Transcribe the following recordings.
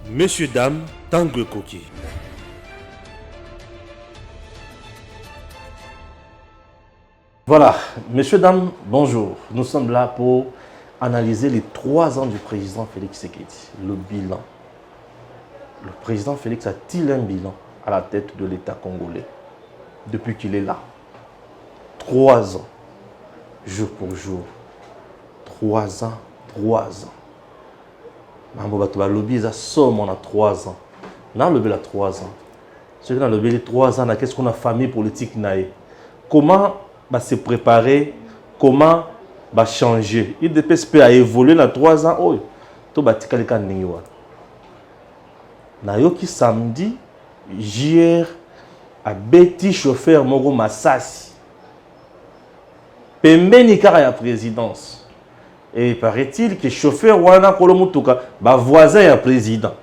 Messieurs, dames, Tangue Koki. Voilà, messieurs, dames, bonjour. Nous sommes là pour analyser les 3 ans du président Félix Tshisekedi, le bilan. Le président Félix a-t-il un bilan à la tête de l'État congolais depuis qu'il est là? 3 ans, jour pour jour. 3 ans, 3 ans. Mambo Batouba lobby, ça somme, on a 3 ans. On a lobby là 3 ans. Ce qu'on a lobby les 3 ans, qu'est-ce qu'on a famille politique naïe? Comment bah, se préparer? Comment bah, changer? Il DPSP a évolué dans 3 ans. Oh, tout batika les canniwa. Nayoki samedi, JR a bêti chauffeur Mogo Massassi. Pembeni kara ya présidence. Et paraît-il que chauffeur wana kolomutuka ba voisin ya président.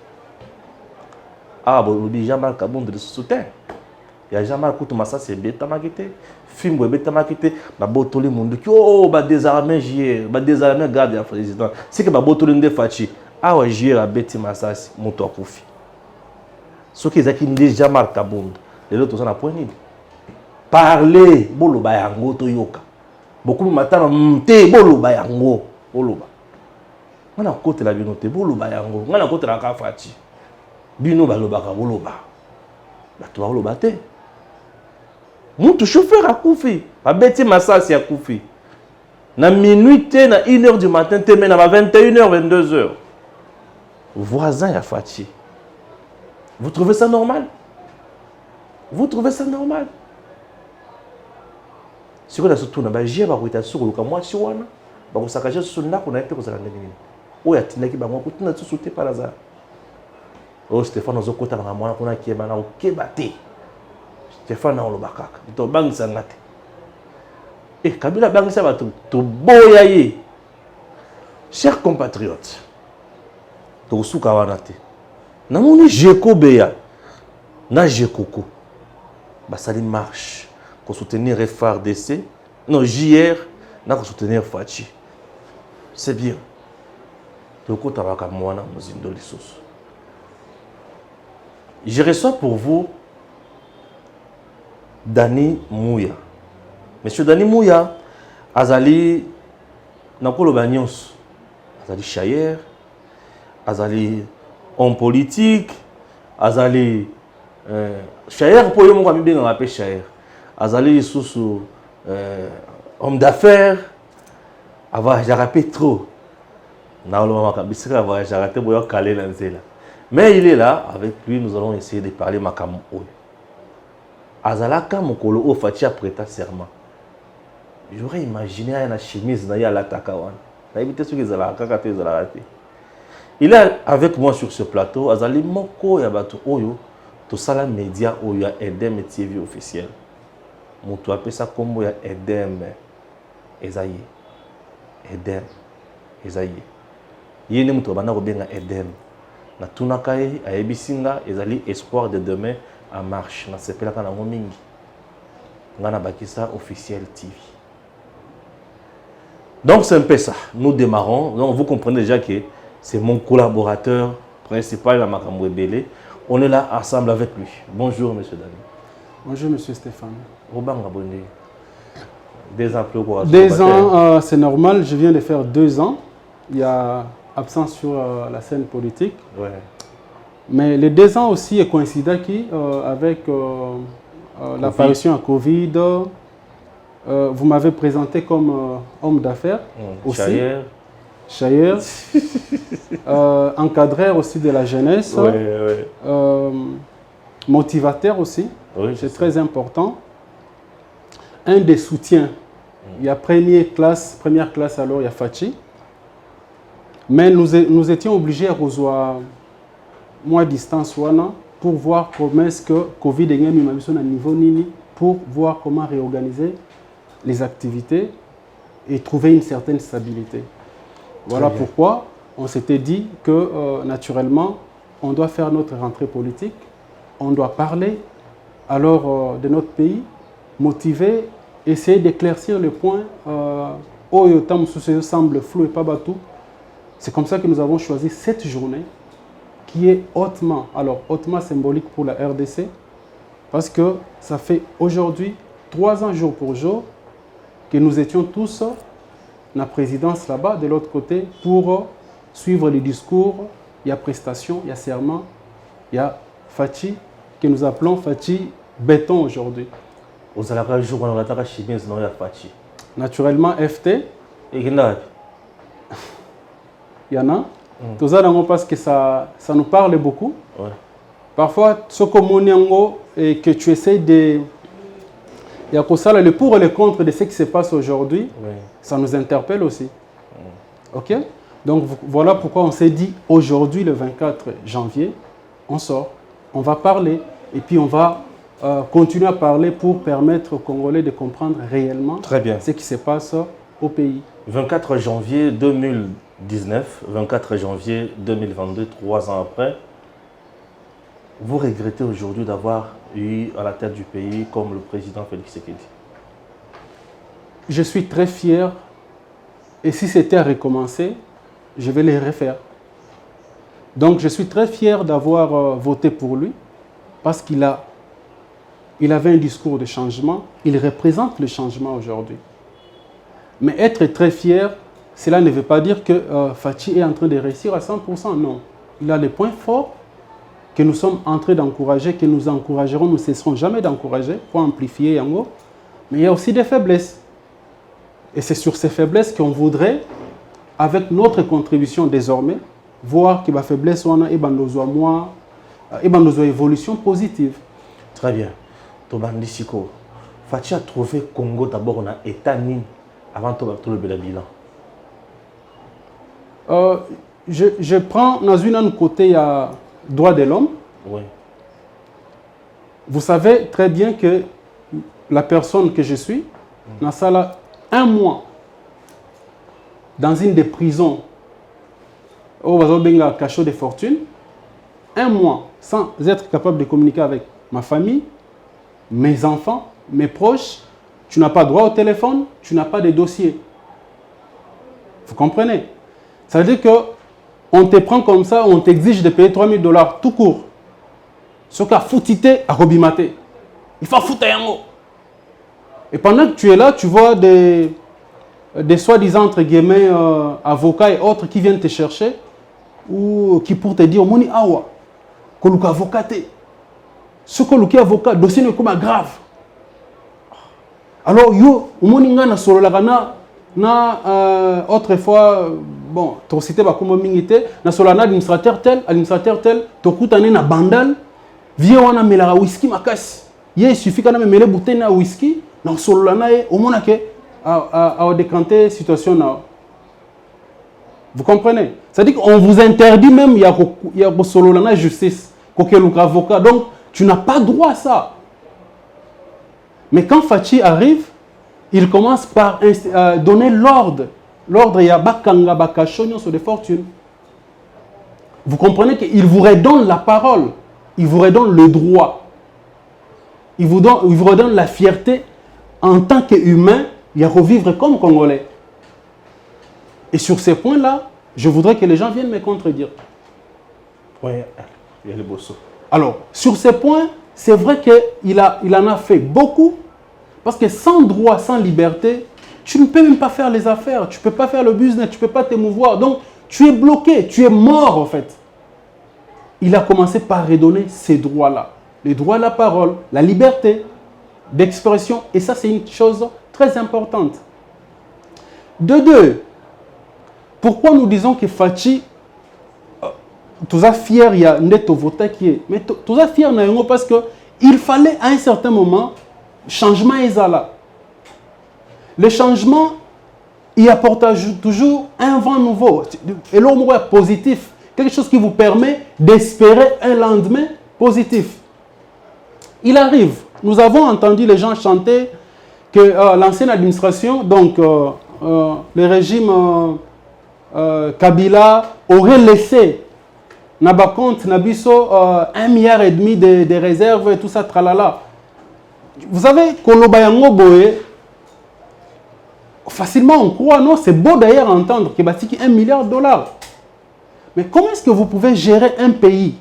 Ah bon, le Jamal Kabond de soutien. Il y a Jamal Koutou Massassi bêta makité. Film bêta makité. Ba botoli mundu ki oh ba désarmer JR, ba désarmer garde ya président. C'est que ba botoli nde fachi. Ah ouais JR a bêti Massassi mutu akufi. Ce qui est qui déjà Jamal Kabond. Les autres sont à point nini. Parler bolo ba yango to yoka. Beaucoup matana mte bolo ba yango. Boloba. On a côté la binote boloba yango. On a côté la kafati. Bino baloba ka boloba. Ba to boloba te. Mutu chauffeur a koufi. Ba beti Massassi a koufi. Na minuit te na 1h du matin te mena ba 21h 22h. Voisin ya fati. Vous trouvez ça normal? Vous trouvez ça normal? Si vous avez surtout na jia ba kuita sur le kamwa si wana. Ba ko sakaje sur na ko na ete ko zala ndeni. O ya tinaki ba ngwa ko tuna tsu sauter par hasard. Oh Stéphane ozokota na mwana kuna kieba na okeba te. Stéphane na olobakaka. To bangisa ngate. Kabila bangisa ba to boya ye. Chers compatriotes. To suka wana te. Na moni Jeko Beya. Na Jekoko. Ba sali marche pour soutenir FARDC. Non, JR na pour soutenir Fachi. C'est bien. Je reçois pour vous Dani Mouya. Monsieur Dani Mouya, Azali Nakolo Banyos, Azali Chayer, Azali homme politique, Azali Chayer pour yo mo bien appelé Chayer. Azali sous homme d'affaires. Avoir jarapé trop. Mais il est là, avec lui, nous allons essayer de parler Makamu. Azalaka Mokolo O Fati a prêté serment. J'aurais imaginé une chemise à l'Atakawan. Il est avec moi sur ce plateau. Azali Moko Yabato Oyo, tout ça la média Oyo Edem TV officiel. Mon toit appelle ça comme Edem Ezaïe. Edem Ezaïe. Yene muto bana kobenga Edem. Na tunakaye ayebisinga ezali espoir de demain en marche. Na sepelaka na ngomingi. Ngana bakisa officiel TV. Donc c'est un peu ça. Nous démarrons. Donc vous comprenez déjà que c'est mon collaborateur principal la Makambo Ebele. On est là ensemble avec lui. Bonjour monsieur Dani. Bonjour monsieur Stéphane. Robanga Bonne. 2 ans plus quoi? 2 ans, c'est normal. Je viens de faire 2 ans. Il y a absence sur la scène politique. Ouais. Mais les 2 ans aussi est coïncident avec l'apparition à Covid. Vous m'avez présenté comme homme d'affaires aussi. Chayer. Encadreur aussi de la jeunesse. Ouais, ouais. Motivateur aussi. Oui, c'est très important. Un des soutiens. Il y a première classe alors il y a Fachi. Mais nous étions obligés à rejoindre moins distance pour voir comment est-ce que Covid est mis à niveau nini pour voir comment réorganiser les activités et trouver une certaine stabilité. Voilà pourquoi on s'était dit que naturellement on doit faire notre rentrée politique, on doit parler alors de notre pays, motiver, essayer d'éclaircir le point où semble flou et pas bateau. C'est comme ça que nous avons choisi cette journée qui est hautement, alors hautement symbolique pour la RDC, parce que ça fait aujourd'hui 3 ans jour pour jour que nous étions tous la présidence là-bas, de l'autre côté, pour suivre les discours. Il y a prestation, il y a serment, il y a Fachi, que nous appelons Fachi béton aujourd'hui. Vous allez un jour on a attaqué chez bien sinon il y a Fachi. Naturellement, FT, Et il y a il y en a. Tout ça, parce que ça nous parle beaucoup. ouais. Parfois, ce et que tu essayes de... Il y a ça, le pour et le contre de ce qui se passe aujourd'hui, Oui. ça nous interpelle aussi. OK? Donc voilà pourquoi on s'est dit aujourd'hui, le 24 janvier, on sort, on va parler et puis on va continuer à parler pour permettre aux Congolais de comprendre réellement Très bien. ce qui se passe au pays. 24 janvier 2019, 24 janvier 2022, 3 ans après, vous regrettez aujourd'hui d'avoir eu à la tête du pays comme le président Félix Tshisekedi? Je suis très fier et si c'était à recommencer, je vais les refaire. Donc je suis très fier d'avoir voté pour lui parce qu'il avait un discours de changement, il représente le changement aujourd'hui. Mais être très fier, cela ne veut pas dire que Fachi est en train de réussir à 100%, non. Il a les points forts que nous sommes en train d'encourager, que nous encouragerons, nous ne cesserons jamais d'encourager pour amplifier Yango. Mais il y a aussi des faiblesses. Et c'est sur ces faiblesses qu'on voudrait, avec notre contribution désormais, voir que la faiblesse on a une évolution positive. Très bien. Tobandi Siko, Fachi a trouvé Congo d'abord on a état nini avant tout le bilan. Je prends dans une côté, il y a droit de l'homme. Oui. Vous savez très bien que la personne que je suis, dans ça 1 mois, dans une des prisons, au Wazobenga cachot de fortune, 1 mois sans être capable de communiquer avec ma famille, mes enfants, mes proches, tu n'as pas droit au téléphone, tu n'as pas de dossier. Vous comprenez? Ça veut dire qu'on te prend comme ça, on t'exige de payer $3000 tout court. Ce qu'a foutité à Robimate. Il faut foutre yango. Et pendant que tu es là, tu vois des soi-disant entre guillemets avocats et autres qui viennent te chercher ou qui pour te dire moni awa koluka avocat te. Ce que avocat dossier n'est comme grave. Alors yo moni nga na solo la na autrefois bon to cité ba comme mingité na solo administrateur tel to kutane na bandal vie wana melara whisky makasi. Il suffit kana memele bouteille na whisky na solo la na e au mona ke à décanter situation là. Vous comprenez? C'est-à-dire qu'on vous interdit même, il y a solo la justice, avocat. Donc, tu n'as pas droit à ça. Mais quand Fachi arrive, il commence par donner l'ordre. L'ordre, il y a bakanga bakashonyo sur des fortunes. Vous comprenez qu'il vous redonne la parole. Il vous redonne le droit. Il vous redonne la fierté en tant qu'humain. Il y a revivre comme Congolais. Et sur ces points-là, je voudrais que les gens viennent me contredire. Oui, il y a le bosso. Alors, sur ces points, c'est vrai qu'il en a fait beaucoup. Parce que sans droit, sans liberté, tu ne peux même pas faire les affaires. Tu ne peux pas faire le business, tu ne peux pas t'émouvoir. Donc, tu es bloqué, tu es mort en fait. Il a commencé par redonner ces droits-là. Les droits à la parole, la liberté d'expression. Et ça, c'est une chose très importante. De deux, pourquoi nous disons que Fachi, tout à fier, il y a Neto Vota qui est, mais tout à fier, parce qu'il fallait à un certain moment, changement est là. Le changement, il apporte toujours un vent nouveau, et l'homme positif, quelque chose qui vous permet d'espérer un lendemain positif. Il arrive, nous avons entendu les gens chanter que l'ancienne administration, donc le régime Kabila, aurait laissé Nabakonte, Nabiso, 1,5 milliard de réserves et tout ça, tralala. Vous savez, Kolobayango Boye, facilement on croit, non, c'est beau d'ailleurs entendre qu'il y a $1 milliard. Mais comment est-ce que vous pouvez gérer un pays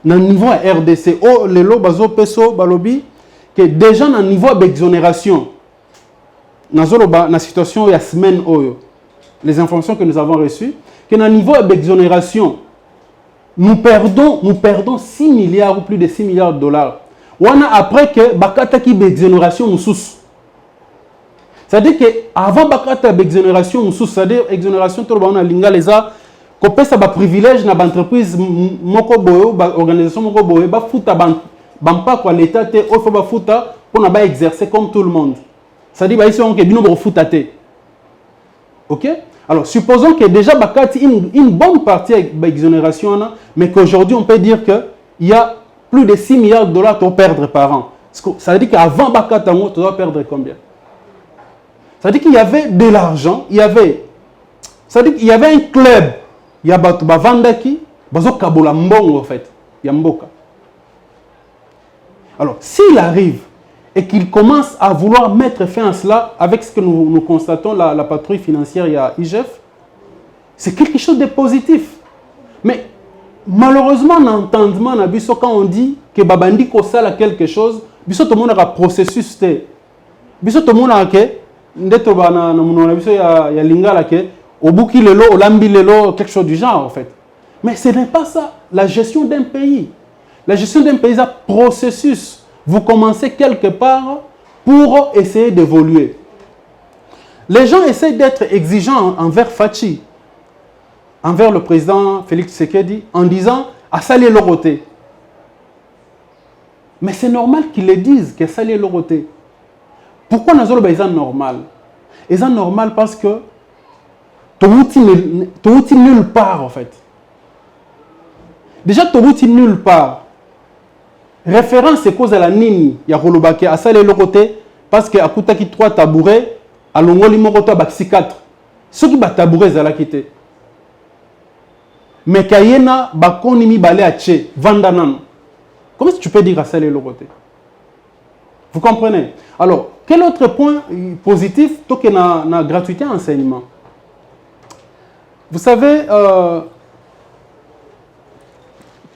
dans le niveau RDC, oh, les lots, bazo, peso, balobi, que déjà dans le niveau d'exonération, dans la situation il y a semaine, les informations que nous avons reçues, que dans le niveau d'exonération, nous perdons 6 milliards ou plus de 6 milliards de dollars. On a après que bakata qui d'exonération nous sous. C'est-à-dire qu'avant bakata d'exonération, c'est-à-dire exonération, tout le monde a linga les a, qu'on paie ça privilège dans l'entreprise, moko boyo, organisation moko boyo, ba fouta pas quoi l'État te, il faut ba fouta pour na ba exercer comme tout le monde. C'est-à-dire bah ici on que bino ba fouta te. OK? Alors supposons que déjà bakati une bonne partie d'exonération là, mais qu'aujourd'hui on peut dire que il y a plus de 6 milliards de dollars à perdre par an. Ça veut dire qu'avant bakata tu dois perdre combien? Ça veut dire qu'il y avait de l'argent, ça veut dire qu'il y avait un club, il y a Vandaki, Bazo Kabola Mbongo en fait, Yamboka. Alors, s'il arrive et qu'il commence à vouloir mettre fin à cela, avec ce que nous constatons, la patrouille financière, il y a IGF, c'est quelque chose de positif. Mais malheureusement, on entend quand on dit que Babandi Kosala quelque chose, tout le monde a un processus. Tout le monde a quelque chose du genre en fait. Mais ce n'est pas ça. La gestion d'un pays. La gestion d'un pays, c'est un processus. Vous commencez quelque part pour essayer d'évoluer. Les gens essaient d'être exigeants envers Fachi, envers le président Félix Tshisekedi, en disant à salir le côté. Mais c'est normal qu'ils le disent, que salir le côté. Pourquoi nous avons besoin normal? Et c'est normal parce que tu n'es nulle part en fait. Déjà, tu n'es nulle part. Référence, c'est cause à la nini. Il y a Rolobake à saler le côté parce que à Koutaki 3 tabourets, à Longoli Moroto à 4. Ceux qui battent tabourets, à la quitter. Mais Kayena, Bakonimi Balé à Tché, Vandanan. Comment est-ce que tu peux dire à saler le côté? Vous comprenez? Alors, quel autre point positif, tant que la gratuité en enseignement? Vous savez,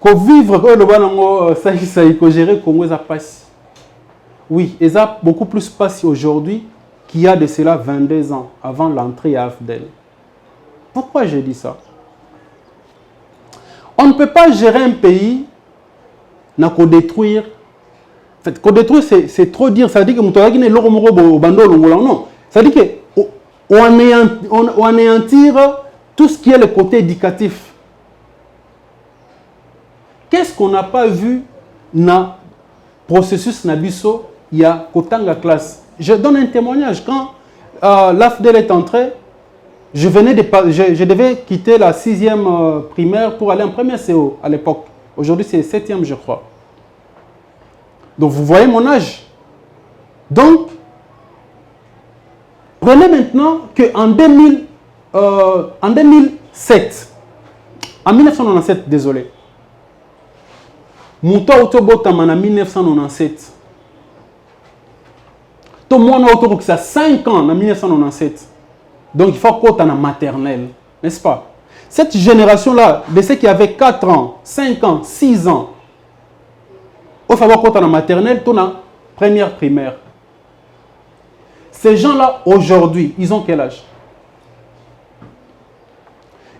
qu'on vivre que gérer Congo, ça passe. Oui, et ça beaucoup plus passé aujourd'hui qu'il y a de cela 22 ans avant l'entrée à AFDEL. Pourquoi je dis ça? On ne peut pas gérer un pays n'a qu'au détruire. En fait, qu'au détruire, c'est trop dire. Ça veut dire que non. Ça veut dire qu'on anéantir tout ce qui est le côté éducatif. Qu'est-ce qu'on n'a pas vu dans le processus Nabiso, il y a Kotanga classe. Je donne un témoignage. Quand l'AFDEL est entré, je devais quitter la 6e primaire pour aller en première CO à l'époque. Aujourd'hui, c'est 7e, je crois. Donc, vous voyez mon âge. Donc, prenez maintenant qu'en 2007, en 1997, désolé, Mouta Autobotaman en 1997, tout le monde a autour de 5 ans en 1997. Donc, il faut qu'on ait en maternelle, n'est-ce pas? Cette génération-là, de ceux qui avaient 4 ans, 5 ans, 6 ans, il faut qu'on ait en maternelle, tout en première primaire. Ces gens-là, aujourd'hui, ils ont quel âge?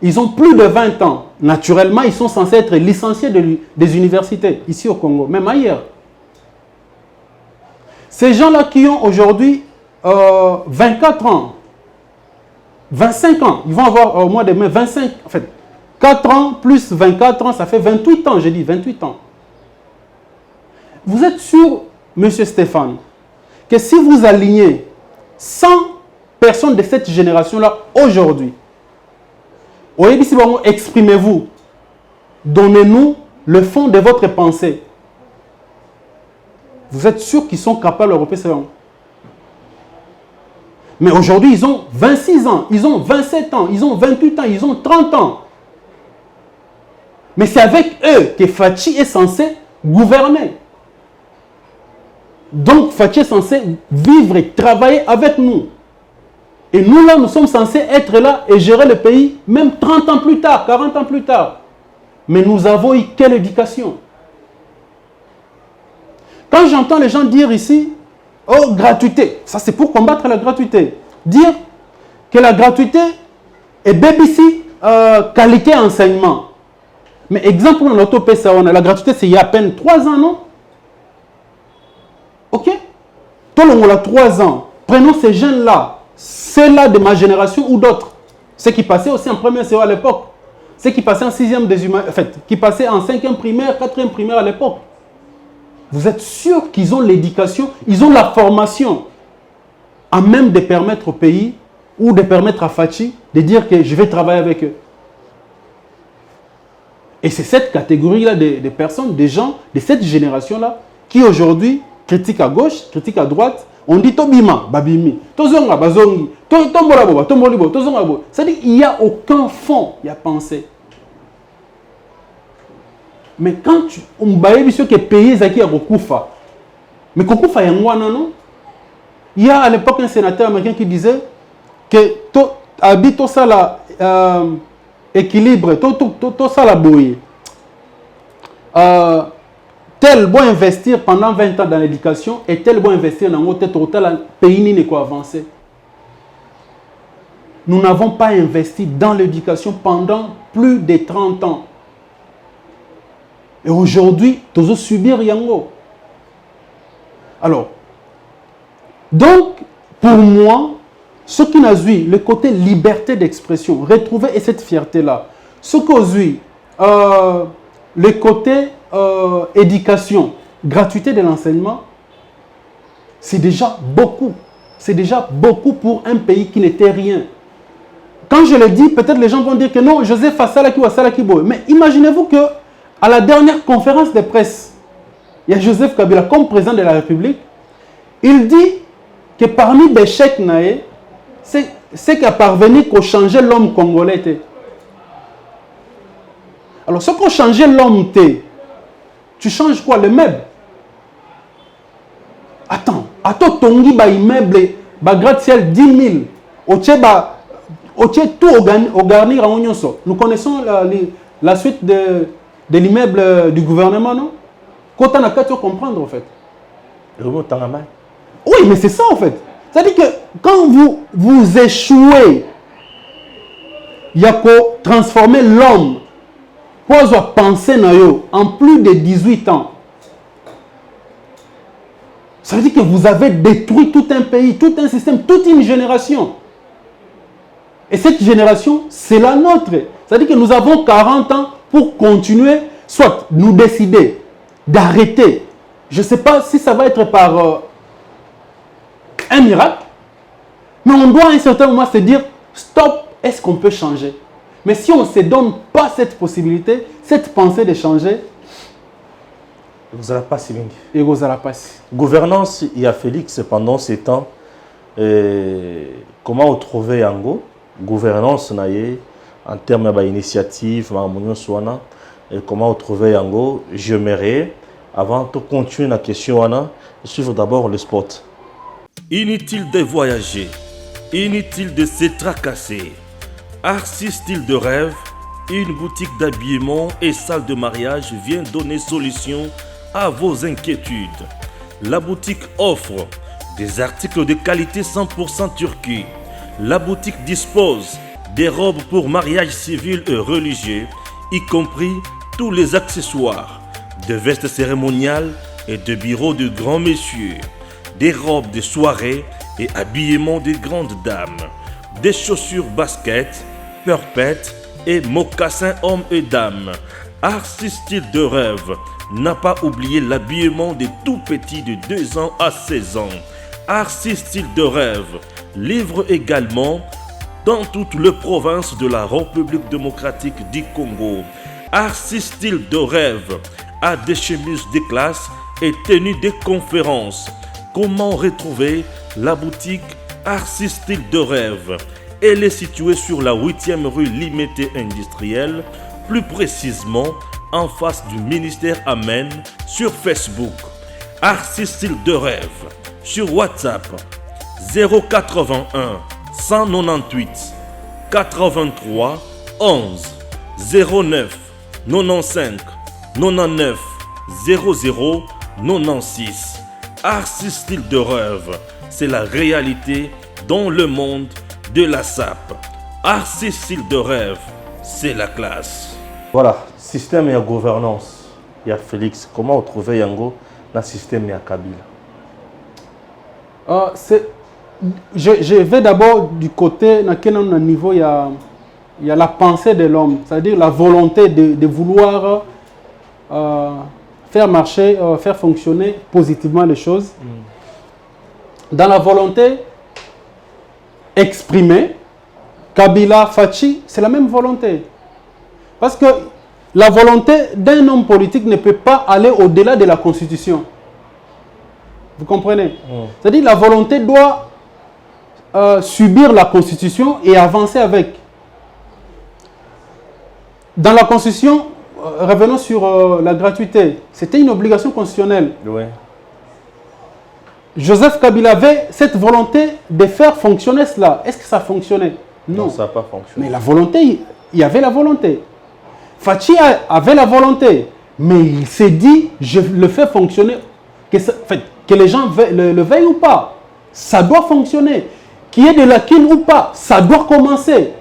Ils ont plus de 20 ans. Naturellement, ils sont censés être licenciés des universités, ici au Congo, même ailleurs. Ces gens-là qui ont aujourd'hui 24 ans, 25 ans, ils vont avoir au mois de mai 25, en fait, 4 ans plus 24 ans, ça fait 28 ans, j'ai dit 28 ans. Vous êtes sûr, monsieur Stéphane, que si vous alignez 100 personnes de cette génération-là aujourd'hui, exprimez-vous, donnez-nous le fond de votre pensée. Vous êtes sûr qu'ils sont capables de repérer ça? Mais aujourd'hui, ils ont 26 ans, ils ont 27 ans, ils ont 28 ans, ils ont 30 ans. Mais c'est avec eux que Fachi est censé gouverner. Donc Fachi est censé vivre et travailler avec nous. Et nous, là, nous sommes censés être là et gérer le pays, même 30 ans plus tard, 40 ans plus tard. Mais nous avons eu quelle éducation? Quand j'entends les gens dire ici, oh, gratuité, ça c'est pour combattre la gratuité. Dire que la gratuité est BBC, qualité enseignement. Mais exemple, dans notre pays, la gratuité, c'est il y a à peine 3 ans, non? Ok? Tout le monde a 3 ans. Prenons ces jeunes-là, ceux-là de ma génération ou d'autres. Ceux qui passaient aussi en première CO à l'époque. Ceux qui passaient en 6e des humains, en fait, qui passaient en 5e primaire, 4e primaire à l'époque. Vous êtes sûr qu'ils ont l'éducation, ils ont la formation à même de permettre au pays ou de permettre à Fachi de dire que je vais travailler avec eux. Et c'est cette catégorie-là de personnes, des gens de cette génération-là qui aujourd'hui critiquent à gauche, critiquent à droite. On dit Tobima, Babimi, Tozonga, Bazongi, Tombolabo, Tombolibo, Tozongabo. C'est-à-dire qu'il n'y a aucun fond, il y a pensée. Mais quand on baille sur que pays Zaki à Kokufa, mais Kokufa y a non? Il y a à l'époque un sénateur américain qui disait que habite tout ça là équilibre, tout ça là boye. Tel bon investir pendant 20 ans dans l'éducation et tel bon investir dans notre total pays n'est quoi avancer. Nous n'avons pas investi dans l'éducation pendant plus de 30 ans. Et aujourd'hui, nous allons subir Yango. Alors, donc, pour moi, ce qui n'a eu le côté liberté d'expression, retrouver et cette fierté-là, ce qu'aujourd'hui, le côté éducation, gratuité de l'enseignement, c'est déjà beaucoup. C'est déjà beaucoup pour un pays qui n'était rien. Quand je le dis, peut-être les gens vont dire que non, Joseph Assalaki ou Assalaki Boy. Mais imaginez-vous que à la dernière conférence de presse, il y a Joseph Kabila comme président de la République. Il dit que parmi les chèques naïs, c'est qu'à parvenir qu'au changer l'homme congolais. Alors, ce qu'on changeait l'homme, tu changes quoi? Le meuble? Attends, tongi ba immeuble, ba gratte-ciel 10 000. Au tout au garnir en oignon. Nous connaissons la suite de l'immeuble du gouvernement, non? Quand on a qu'à comprendre, en fait. Oui, mais c'est ça, en fait. C'est-à-dire que quand vous échouez, il y a qu'à transformer l'homme pour penser en plus de 18 ans. Ça veut dire que vous avez détruit tout un pays, tout un système, toute une génération. Et cette génération, c'est la nôtre. C'est-à-dire que nous avons 40 ans pour continuer, soit nous décider d'arrêter. Je ne sais pas si ça va être par un miracle, mais on doit à un certain moment se dire, stop, est-ce qu'on peut changer? Mais si on ne se donne pas cette possibilité, cette pensée de changer, vous allez pas si bien. Et vous allez pas. Gouvernance, il y a Félix pendant ces temps. Comment trouver Yango? Gouvernance, en termes d'initiative, comment trouver Yango? J'aimerais, avant de continuer la question, suivre d'abord le sport. Inutile de voyager, inutile de se tracasser. Arcis Style de Rêve, une boutique d'habillement et salle de mariage vient donner solution à vos inquiétudes. La boutique offre des articles de qualité 100% turquie. La boutique dispose des robes pour mariage civil et religieux, y compris tous les accessoires, de vestes cérémoniales et de bureaux de grands messieurs, des robes de soirée et habillement de grandes dames, des chaussures basket, perpètes et mocassins hommes et dames. Arcis Style de Rêve n'a pas oublié l'habillement des tout petits de 2 ans à 16 ans. Arcis Style de Rêve livre également dans toutes les provinces de la République démocratique du Congo. Arcis Style de Rêve a des chemises de classe et tenues de conférences. Comment retrouver la boutique Arcis Style de Rêve? Elle est située sur la 8e rue Limité Industrielle, plus précisément en face du ministère Amen, sur Facebook. Arcis Style de Rêve, sur WhatsApp 081 198 83 11 09 95 99 00 96. Arcis Style de Rêve, c'est la réalité dans le monde de la SAP. Arcis Style de Rêve, c'est la classe. Voilà, système et gouvernance. Il y a Félix. Comment trouver Yango dans le système et Kabila? Je vais d'abord du côté dans quel niveau il y a la pensée de l'homme, c'est-à-dire la volonté de vouloir faire marcher, faire fonctionner positivement les choses. Dans la volonté exprimée, Kabila, Fachi, c'est la même volonté. Parce que la volonté d'un homme politique ne peut pas aller au-delà de la Constitution. Vous comprenez? C'est-à-dire la volonté doit subir la Constitution et avancer avec. Dans la Constitution, revenons sur la gratuité. C'était une obligation constitutionnelle. Oui. Joseph Kabila avait cette volonté de faire fonctionner cela. Est-ce que ça fonctionnait? Non. Non, ça n'a pas fonctionné. Mais la volonté, il y avait la volonté. Fachi avait la volonté. Mais il s'est dit, je le fais fonctionner. Que les gens le veuillent ou pas, ça doit fonctionner. Qu'il y ait des lacunes ou pas, ça doit commencer.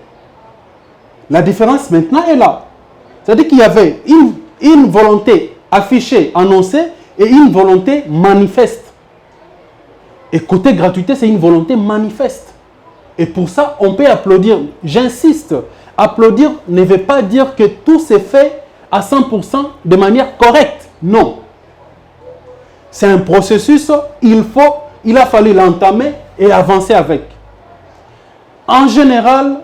La différence maintenant est là. C'est-à-dire qu'il y avait une volonté affichée, annoncée, et une volonté manifeste. Et côté gratuité, c'est une volonté manifeste. Et pour ça, on peut applaudir. J'insiste, applaudir ne veut pas dire que tout s'est fait à 100% de manière correcte. Non. C'est un processus, il a fallu l'entamer et avancer avec. En général,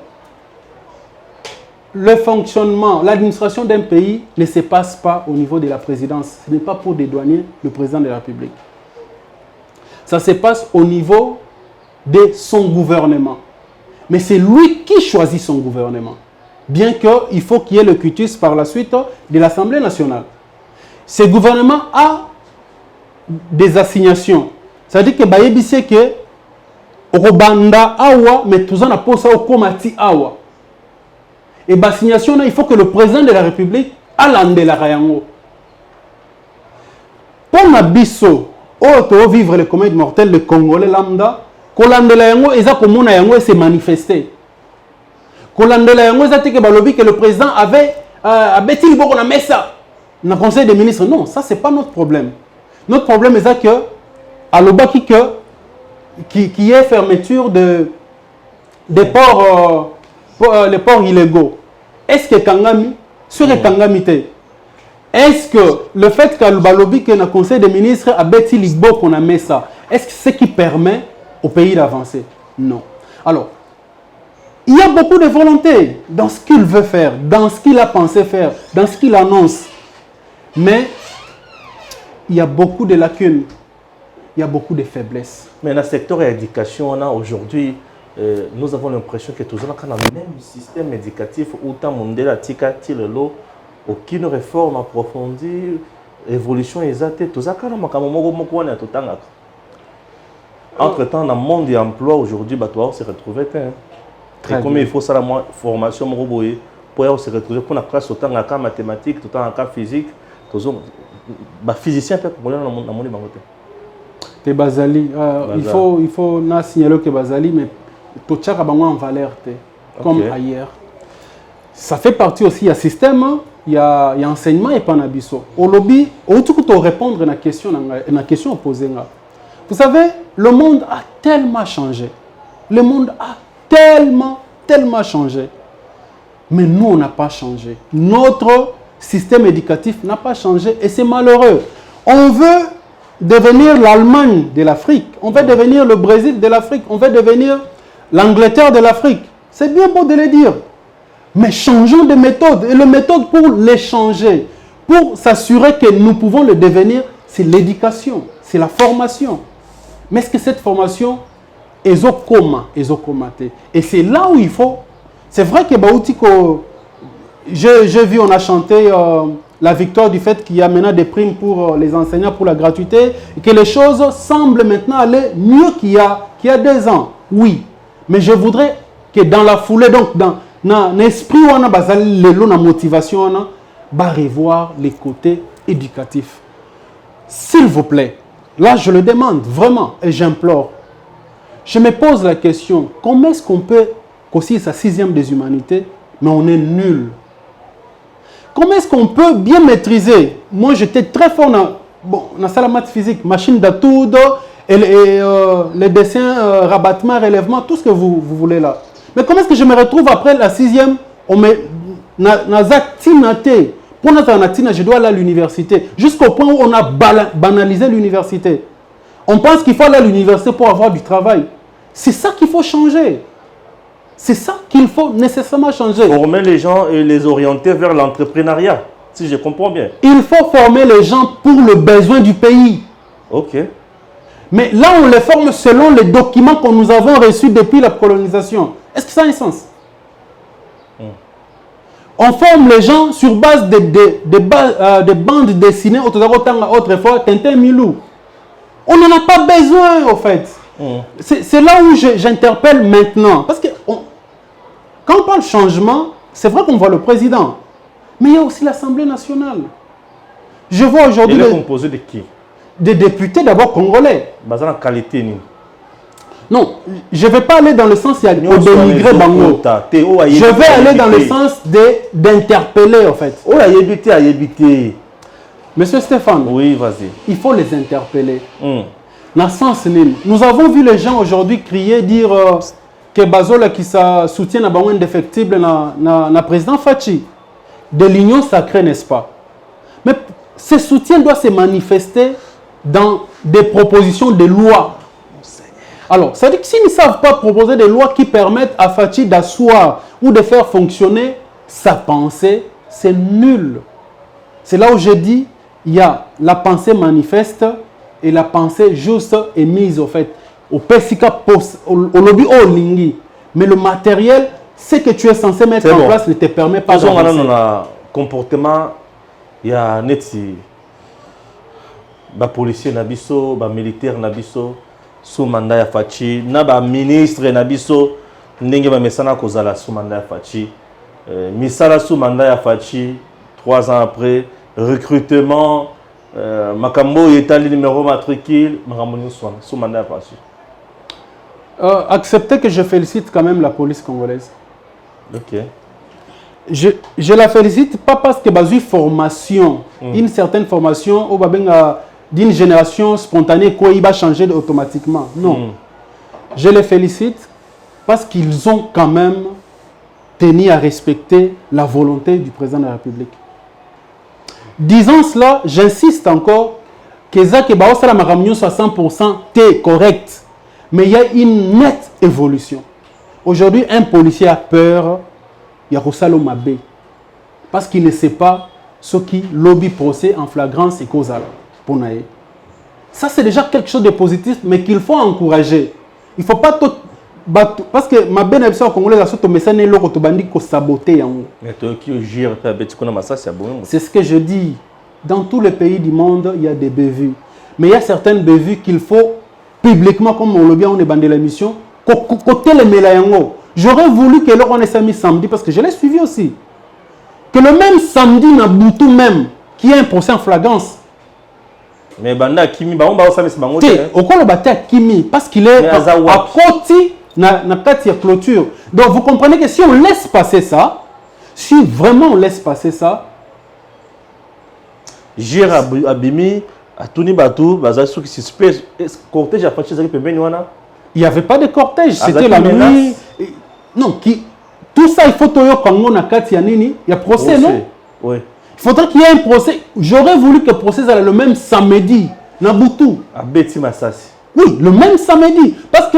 le fonctionnement, l'administration d'un pays ne se passe pas au niveau de la présidence. Ce n'est pas pour dédouaner le président de la République. Ça se passe au niveau de son gouvernement. Mais c'est lui qui choisit son gouvernement. Bien qu'il faut qu'il y ait le quitus par la suite de l'Assemblée nationale. Ce gouvernement a des assignations. C'est-à-dire que Bayebi sait que Robanda Awa, mais tout ça n'a pas ça au Komati Awa. Et l'assignation, il faut que le président de la République allande la Rayango. Pour Nabiso, au vivre le commun mortel, le Congolais lambda, Kolande la Yango, et ça comme na Yango s'est manifesté. Kolande la Yango, ça que le président avait bêti beaucoup na messa dans le conseil des ministres. Non, ça c'est pas notre problème. Notre problème est ça que à l'obaki qui y ait fermeture des ports, les ports illégaux. Est-ce que Kangami, sur le Kangami, est-ce que le fait que le balobi que le conseil des ministres a bêti l'Igbo qu'on a mis ça, est-ce que c'est ce qui permet au pays d'avancer? Non. Alors, il y a beaucoup de volonté dans ce qu'il veut faire, dans ce qu'il a pensé faire, dans ce qu'il annonce. Mais il y a beaucoup de lacunes, il y a beaucoup de faiblesses. Mais dans le secteur de l'éducation, aujourd'hui, nous avons l'impression que toujours dans le même système éducatif, autant Mondela Tika Tilelo, aucune réforme approfondie, évolution exacte, tout ça, entre-temps, dans le monde de l'emploi, aujourd'hui, on se retrouve. Et comme il faut ça, la formation pour se retrouver pour la classe, autant en cas mathématique, autant en cas physique, les physiciens peuvent dans le monde. Que Bazali, il faut signaler que Bazali, mais tout ça a en valeur, comme ailleurs. Ça fait partie aussi, il y a système, il y a enseignement et panabiso. Au lobby, au tout cas, répondre à la question posée. Vous savez, le monde a tellement changé. Le monde a tellement changé. Mais nous, on n'a pas changé. Notre système éducatif n'a pas changé et c'est malheureux. On veut devenir l'Allemagne de l'Afrique. On veut devenir le Brésil de l'Afrique. On veut devenir l'Angleterre de l'Afrique. C'est bien beau de le dire. Mais changeons de méthode. Et la méthode pour les changer, pour s'assurer que nous pouvons le devenir, c'est l'éducation, c'est la formation. Mais est-ce que cette formation est commatée? Et c'est là où il faut. C'est vrai que Baoutiko, j'ai vu, on a chanté la victoire du fait qu'il y a maintenant des primes pour les enseignants pour la gratuité et que les choses semblent maintenant aller mieux qu'il y a 2 ans. Oui. Mais je voudrais que dans la foulée, donc dans l'esprit, on a la motivation, on va revoir les côtés éducatifs. S'il vous plaît, là je le demande vraiment et j'implore. Je me pose la question, comment est-ce qu'on peut concilier sa 6e des humanités, mais on est nul? Comment est-ce qu'on peut bien maîtriser? Moi j'étais très fort dans la maths physique, machine d'atoud, et les dessins, rabattement, relèvement, tout ce que vous voulez là. Mais comment est-ce que je me retrouve après la 6e, on me pour notre je dois aller à l'université, jusqu'au point où on a banalisé l'université. On pense qu'il faut aller à l'université pour avoir du travail. C'est ça qu'il faut changer. C'est ça qu'il faut nécessairement changer. Former les gens et les orienter vers l'entrepreneuriat, si je comprends bien. Il faut former les gens pour le besoin du pays. Ok. Mais là, on les forme selon les documents que nous avons reçus depuis la colonisation. Est-ce que ça a un sens? On forme les gens sur base de bandes dessinées autrefois, Tintin Milou. On n'en a pas besoin, au fait. C'est là où j'interpelle maintenant. Parce que quand on parle changement, c'est vrai qu'on voit le président. Mais il y a aussi l'Assemblée nationale. Je vois aujourd'hui... Il est composé de qui? Des députés d'abord congolais. Basé en qualité, non, je ne vais pas aller dans le sens de dénigrer Bango. Je vais aller dans le sens d'interpeller, en fait. Monsieur Stéphane, oui, vas-y. Il faut les interpeller. Dans le sens nul. Nous avons vu les gens aujourd'hui crier, dire que Bazola qui soutient la banque indéfectible na président Fachi. De l'union sacrée, n'est-ce pas? Mais ce soutien doit se manifester dans des propositions de loi. Alors, ça veut dire que s'ils ne savent pas proposer des lois qui permettent à Fachi d'asseoir ou de faire fonctionner sa pensée, c'est nul. C'est là où je dis, il y a la pensée manifeste et la pensée juste est mise au fait. Au PSICA, au lobby, au lingi. Mais le matériel, ce que tu es censé mettre en place ne te permet pas d'avancer. Dans le comportement, il y a des policiers, des militaires, sous mandat ya Fachi, na ministre na biso ndenge ba mesana kozala sous mandat ya Fachi, misala sous mandat ya Fachi 3 ans après recrutement, makambo etali numéro matricule makambo sous mandat ya Fachi. Acceptez que je félicite quand même la police congolaise. Ok. Je la félicite pas parce que bazui formation, une certaine formation au babenga d'une génération spontanée quoi il va changer automatiquement. Non. Je les félicite parce qu'ils ont quand même tenu à respecter la volonté du président de la République. Disant cela, j'insiste encore que ça que la maramignon soit 100% correct, mais il y a une nette évolution. Aujourd'hui, un policier a peur, il y a Rossalo Mabé, parce qu'il ne sait pas ce qui lobby procès en flagrance et causal. Ça, c'est déjà quelque chose de positif, mais qu'il faut encourager. Il ne faut pas tout... Parce que ma belle émission congolaise a sauté au message pour saboter. C'est ce que je dis. Dans tous les pays du monde, il y a des bévues. Mais il y a certaines bévues qu'il faut publiquement, comme on le dit, on est bandé l'émission, côté les mélayango. J'aurais voulu que l'on ait mis samedi, parce que je l'ai suivi aussi. Que le même samedi, Nabutu même, qui a un procès en flagrance. Mais Banda Kimi, on va aussi mettre Bango. Au quoi le battu Kimi? Parce qu'il est à côté de clôture. Donc vous comprenez que si on laisse passer ça, si vraiment on laisse passer ça, Gire Abimi, à Tuni Batou, Bazassou qui suspect, cortège à Fachi Zaki Pembenywana. Il n'y avait pas de cortège, c'était la nuit. Non, tout ça il faut toyo Kongo na kati ya nini, il y a procès non? Oui. Il faudrait qu'il y ait un procès. J'aurais voulu que le procès soit le même samedi, Nabutu. À Betty Massassi. Oui, le même samedi. Parce que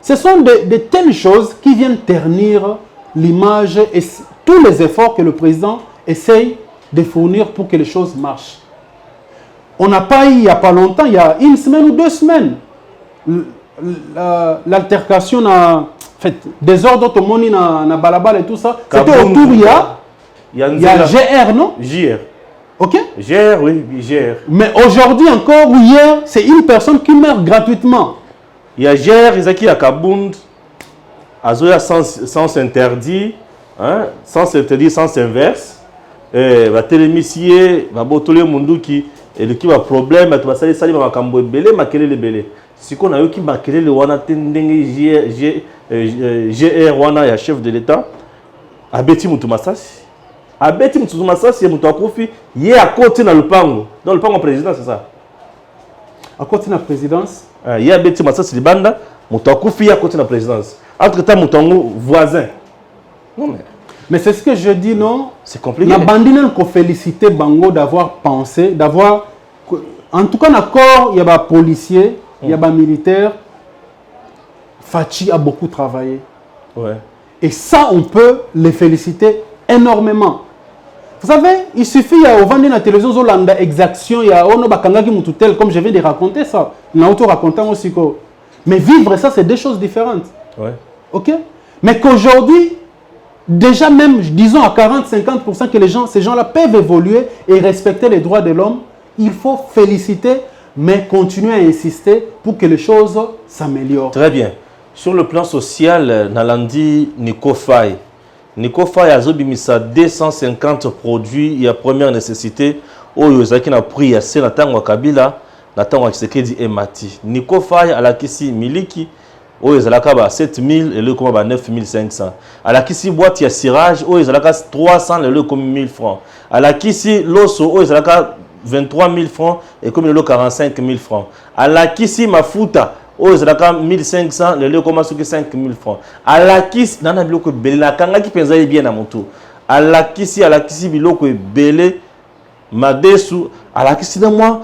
ce sont de telles choses qui viennent ternir l'image et tous les efforts que le président essaye de fournir pour que les choses marchent. On n'a pas eu, il n'y a pas longtemps, il y a 1 semaine ou 2 semaines, l'altercation, désordre tout le monde na balabala et tout ça. C'était autour, il y a GR, non? JR. Ok? GR, oui, GR. Mais aujourd'hui encore, ou hier, c'est une personne qui meurt gratuitement. Il y a GR, Isaki Akabund. Azoya sens interdit, hein, sens interdit, sens inverse. Va télémissier, va botole mundu qui et le qui va problème, tu vas salir ma cambo belé, ma kelele belé. Si qu'on a eu qui ma kelele wana tendenge GR wana ya chef de l'État, abeti mutu masasi. Abeti mutu masasi mutu akufi, yé à côté dans le pango. Dans le pango président, c'est ça. À côté de la présidence. Yé abeti masasi libanda, mutu akufi à côté de la présidence. Entre temps mutu voisin. Non mais c'est ce que je dis, non? C'est compliqué. La bandine qu'on félicité Bango d'avoir pensé, d'avoir... En tout cas, d'accord, il y a des policiers, il y a des militaires. Fachi a beaucoup travaillé. Ouais. Et ça, on peut les féliciter énormément. Vous savez, il suffit, au vendre la télévision, Zolanda exaction, il y a Ono Bakangaki Moututel, comme je viens de raconter ça. On a auto racontant aussi. Mais vivre ça, c'est deux choses différentes. Ouais. Ok? Mais qu'aujourd'hui, déjà même, disons à 40-50% que ces gens-là peuvent évoluer et respecter les droits de l'homme, il faut féliciter, mais continuer à insister pour que les choses s'améliorent. Très bien. Sur le plan social, Nalandi Nico Faye. Nico Faye a zobimisa 250 produits et première nécessité. Oyo zaki na prix ya se na tango Kabila, na tango Tshisekedi et Mati. Nico Faye a la kisi miliki. Oyo ezalaka ba 7000 et le comme ba 9500. À la kisi boîte ya cirage, oyo ezalaka 300 et le comme 1000 francs. À la kisi loso, oyo ezalaka 23 000 francs et comme le 45 000 francs. À la kisi mafuta, oyo ezalaka 1500 et le comme 5 000 francs. À la kisi nana biloko belé kanga ki penza bien na moto. À la kisi biloko belé madesu, à la kisi de moi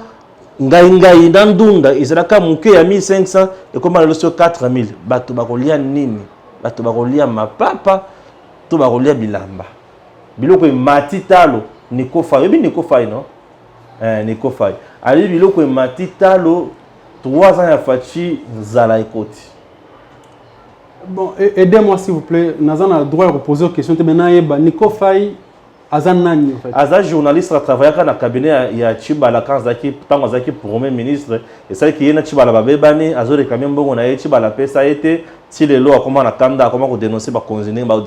ngai ndandunda ezalaka muke ya 1500 et comme le sur 4000 bato bakolia nini bato bakolia mapapa to bakolia bilamba biloko matitalo Nico Faye bi Nico Faye non Nico Faye ali biloko matitalo 3 ans ya fachi zala ekoti. Bon, aidez-moi s'il vous plaît, Nazan a le droit de reposer aux questions. Maintenant, Nico Faye Azanani, en fait. Azan journaliste a travaillé dans le cabinet il y a Chibala quand Zaki tant Zaki premier ministre et ça qui est na Chibala babebani azore quand même bon on a Chibala pe ça a été si les lois comment na kanda comment on dénoncer ba consigner ba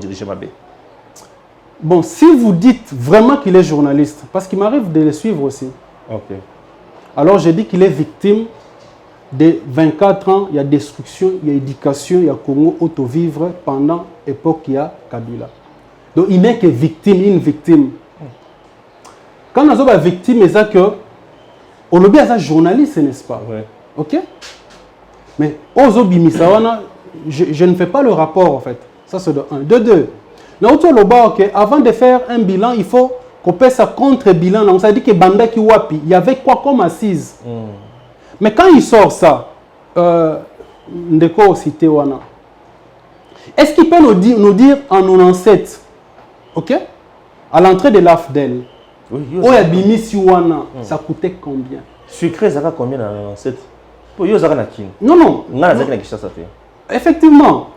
diriger ma bé. Bon, si vous dites vraiment qu'il est journaliste, parce qu'il m'arrive de le suivre aussi. OK. Alors j'ai dit qu'il est victime de 24 ans, il y a destruction, il y a éducation, il y a Congo auto-vivre pendant l'époque il y a Kabila. Donc il n'est que victime, une victime. Quand on a une victime, c'est que on le bien journaliste, n'est-ce pas? Ouais. Ok? Mais je ne fais pas le rapport en fait. Ça c'est de 1. De 2. Avant de faire un bilan, il faut qu'on paie ça contre-bilan. On s'est dit que Banda Kiwapi, il y avait quoi comme assise? Mais quand il sort ça, Ndeko cité Wana, est-ce qu'il peut nous dire en 97, ok, à l'entrée de l'AFDEL, ça coûtait combien? Sucré, ça va combien dans 97? Pour yo zaka na kin. Non, non. Effectivement.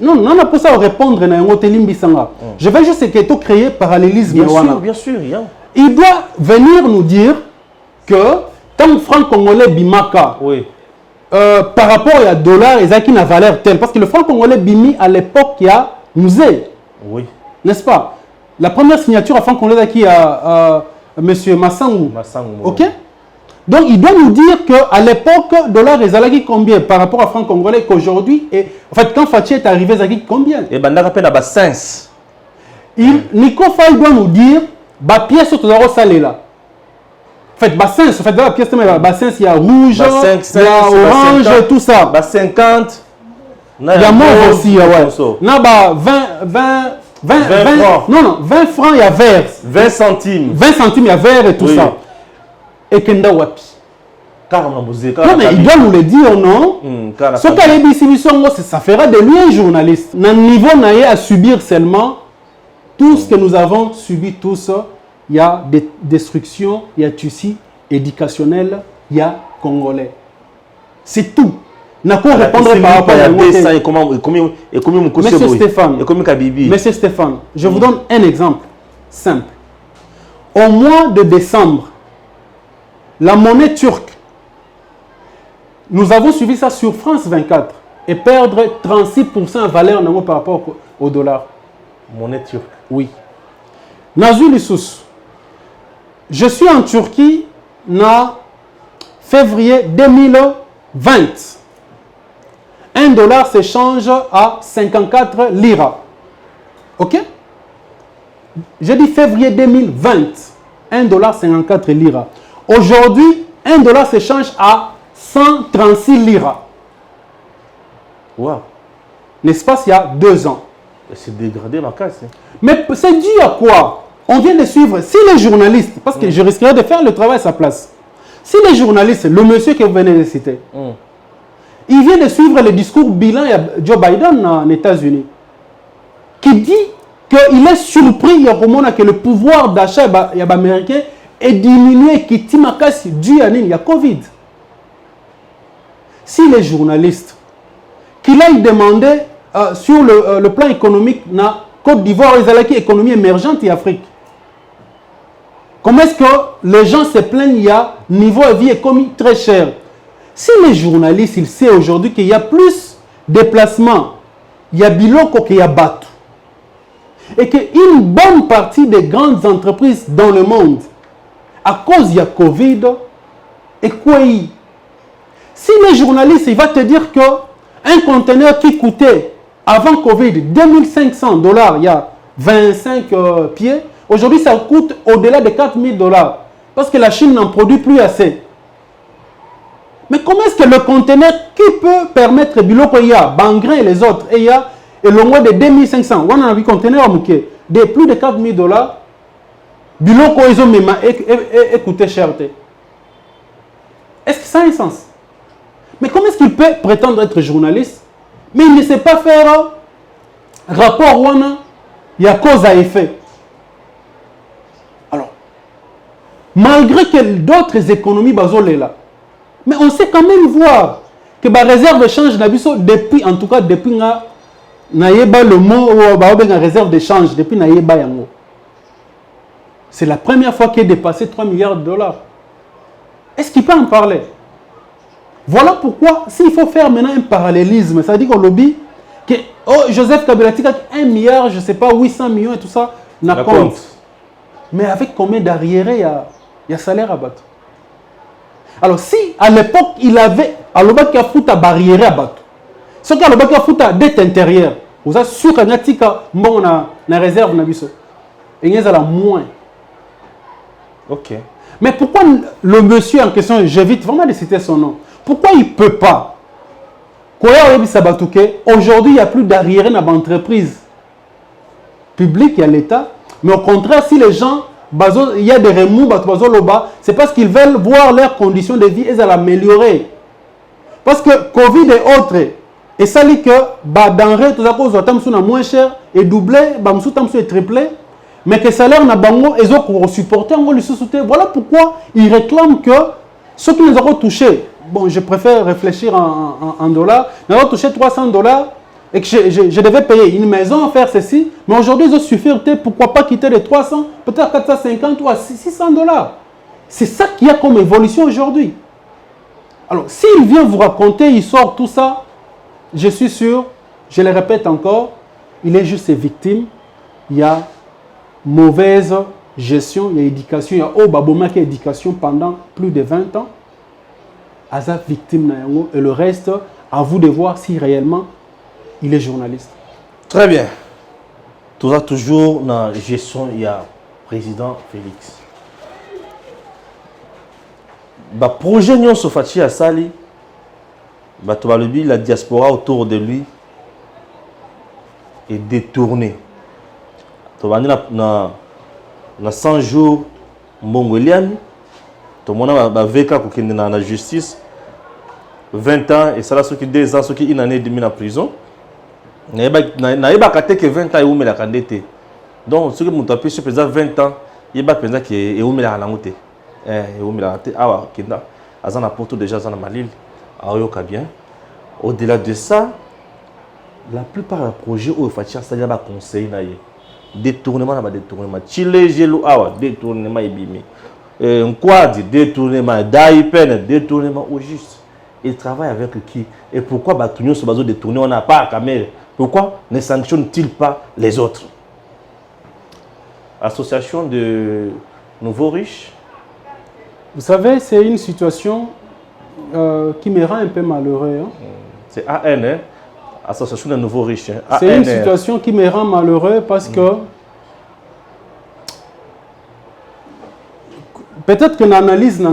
Non, on a pour ça répondre na ngotelimbi sanga. Je vais juste que créer parallélisme. Bien sûr. Il doit venir nous dire que tant franc congolais bimaka. Oui. Par rapport à dollar, ils ont une valeur telle. Parce que le franc congolais bimi à l'époque, il y a musée. Oui. N'est-ce pas? La première signature à franc congolais qui a M. Massangou. Ok? Donc il doit nous dire qu'à l'époque, dollar ils allaient combien par rapport à franc congolais qu'aujourd'hui. Et en fait, quand Fachi est arrivé, ils allaient combien? Et ben, on appelle à sens. Nico Faye doit nous dire, la pièce sur le salé là. En fait, bassin, en fait, dans la pièce, il y a rouge, il y a orange, tout ça. 50. Il y a mauve aussi, ouais. Non, 20 francs, il y a vert. 20 centimes. 20 centimes, il y a vert et tout ça. Et Kenda Wapi. Non, mais il doit nous le dire, non? Ce qu'elle est distribution, ça fera de lui un journaliste. Dans le niveau, on a à subir seulement tout ce que nous avons subi, tout ça. Il y a des destructions, il y a tissu éducationnel, il y a Congolais. C'est tout. N'a qu'à répondre par rapport à Monsieur Stéphane, je vous donne un exemple simple. Au mois de décembre, la monnaie turque, nous avons suivi ça sur France 24. et perdre 36% de valeur par rapport au dollar. Monnaie turque. Oui. Nazul Issous. Je suis en Turquie en février 2020. 1 dollar s'échange à 54 lira. Ok? Je dis février 2020. 1 dollar 54 lira. Aujourd'hui, 1 dollar s'échange à 136 lira. Wow. N'est-ce pas, il y a 2 ans. C'est dégradé ma casse. Mais c'est dû à quoi? On vient de suivre. Si les journalistes, parce que je risquerais de faire le travail à sa place. Si les journalistes, le monsieur que vous venez de citer, il vient de suivre le discours bilan de Joe Biden en États-Unis, qui dit qu'il est surpris que le pouvoir d'achat américain est diminué, qui timakas dû à la Covid. Si les journalistes, qu'il aille demander sur le plan économique, na Côte d'Ivoire, ils ont économie émergente en Afrique. Comment est-ce que les gens se plaignent, il y a niveau de vie économique très cher? Si les journalistes, ils savent aujourd'hui qu'il y a plus de déplacements, il y a biloko qu'il y a bateau. Et qu'une bonne partie des grandes entreprises dans le monde, à cause de Covid, et quoi? Si les journalistes, ils vont te dire qu'un conteneur qui coûtait avant Covid 2500 $, il y a 25 pieds, aujourd'hui ça coûte au-delà de 4000 $. Parce que la Chine n'en produit plus assez. Mais comment est-ce que le conteneur qui peut permettre Biloko, il y a Bangrin et les autres, et il y a le moins de 2500, on a vu conteneur de plus de 4000 $, Biloko, ils ont même écouté cher. Est-ce que ça a un sens? Mais comment est-ce qu'il peut prétendre être journaliste, mais il ne sait pas faire rapport où il y a cause à effet? Alors, malgré que d'autres économies basées là, mais on sait quand même voir que la réserve de change depuis, en tout cas depuis le mot la réserve de change, depuis Naïba Yango. C'est la première fois qu'il est dépassé 3 milliards de $. Est-ce qu'il peut en parler? Voilà pourquoi, s'il faut faire maintenant un parallélisme, ça veut dire qu'au lobby, que Joseph Kabila a 1 milliard, je ne sais pas, 800 millions et tout ça, n'a compte. Mais avec combien d'arriérés il y a salaire à battre? Alors, si à l'époque, il avait, à l'obak a foutu à barrière à battre, ce qu'à l'obak a foutu à dette intérieure, vous avez sûr qu'il y a une réserve, et il y a moins. Ok. Mais pourquoi le monsieur en question, j'évite vraiment de citer son nom, pourquoi il ne peut pas? Aujourd'hui, il n'y a plus d'arriérés dans l'entreprise publique, il y a l'État, mais au contraire, si les gens, il y a des remous, c'est parce qu'ils veulent voir leurs conditions de vie et l'améliorer. Parce que Covid et autres, et ça dit que denrées, tout ça, sont moins cher et doublé, et triplé, mais que salaire n'a pas ils ont supporté, voilà pourquoi ils réclament que ceux qui nous ont touchés, bon, je préfère réfléchir en dollars, nous avons touché 300 $, et que je devais payer une maison, faire ceci, mais aujourd'hui, ils ont suffi, pourquoi pas quitter les 300, peut-être 450 ou à 600 $. C'est ça qu'il y a comme évolution aujourd'hui. Alors, s'il vient vous raconter, il sort tout ça, je suis sûr, je le répète encore, il est juste victime, il y a mauvaise gestion, il y a éducation, il y a éducation pendant plus de 20 ans, Aza victime, et le reste, à vous de voir si réellement il est journaliste. Très bien. Tout ça toujours dans la gestion, il y a président Félix. Le projet Nyon Sofachi à Sali, la diaspora autour de lui est détournée. Dans 100 jours, Mongolian, tout le monde a vécu dans la justice. 20 ans, et ça là, ceux qui 2 ans, ceux qui une année et demie en prison. Il n'y a pas que 20 ans, il y a la donc, ceux qui m'ont tapé sur 20 ans, il y a pas qui est où la langue. Ah, Kenda, Azan a porté déjà dans Malil, Aoyoka bien. Au-delà de ça, la plupart des projets où il faut faire ça, il y a des conseils. Détournement, Chile, Gelo, Awa, détournement, Ibimi. Quoi dit détournement, Daipen, détournement au juste. ils travaillent avec qui? Et pourquoi Batunion se base de tourner, on n'a pas à Kamel? Pourquoi ne sanctionne-t-il pas les autres? Association de nouveaux riches. Vous savez, c'est une situation qui me rend un peu malheureux. Hein. C'est AN, hein? Association de nouveaux riches. Hein? C'est une situation qui me rend malheureux parce que peut-être que dans l'analyse,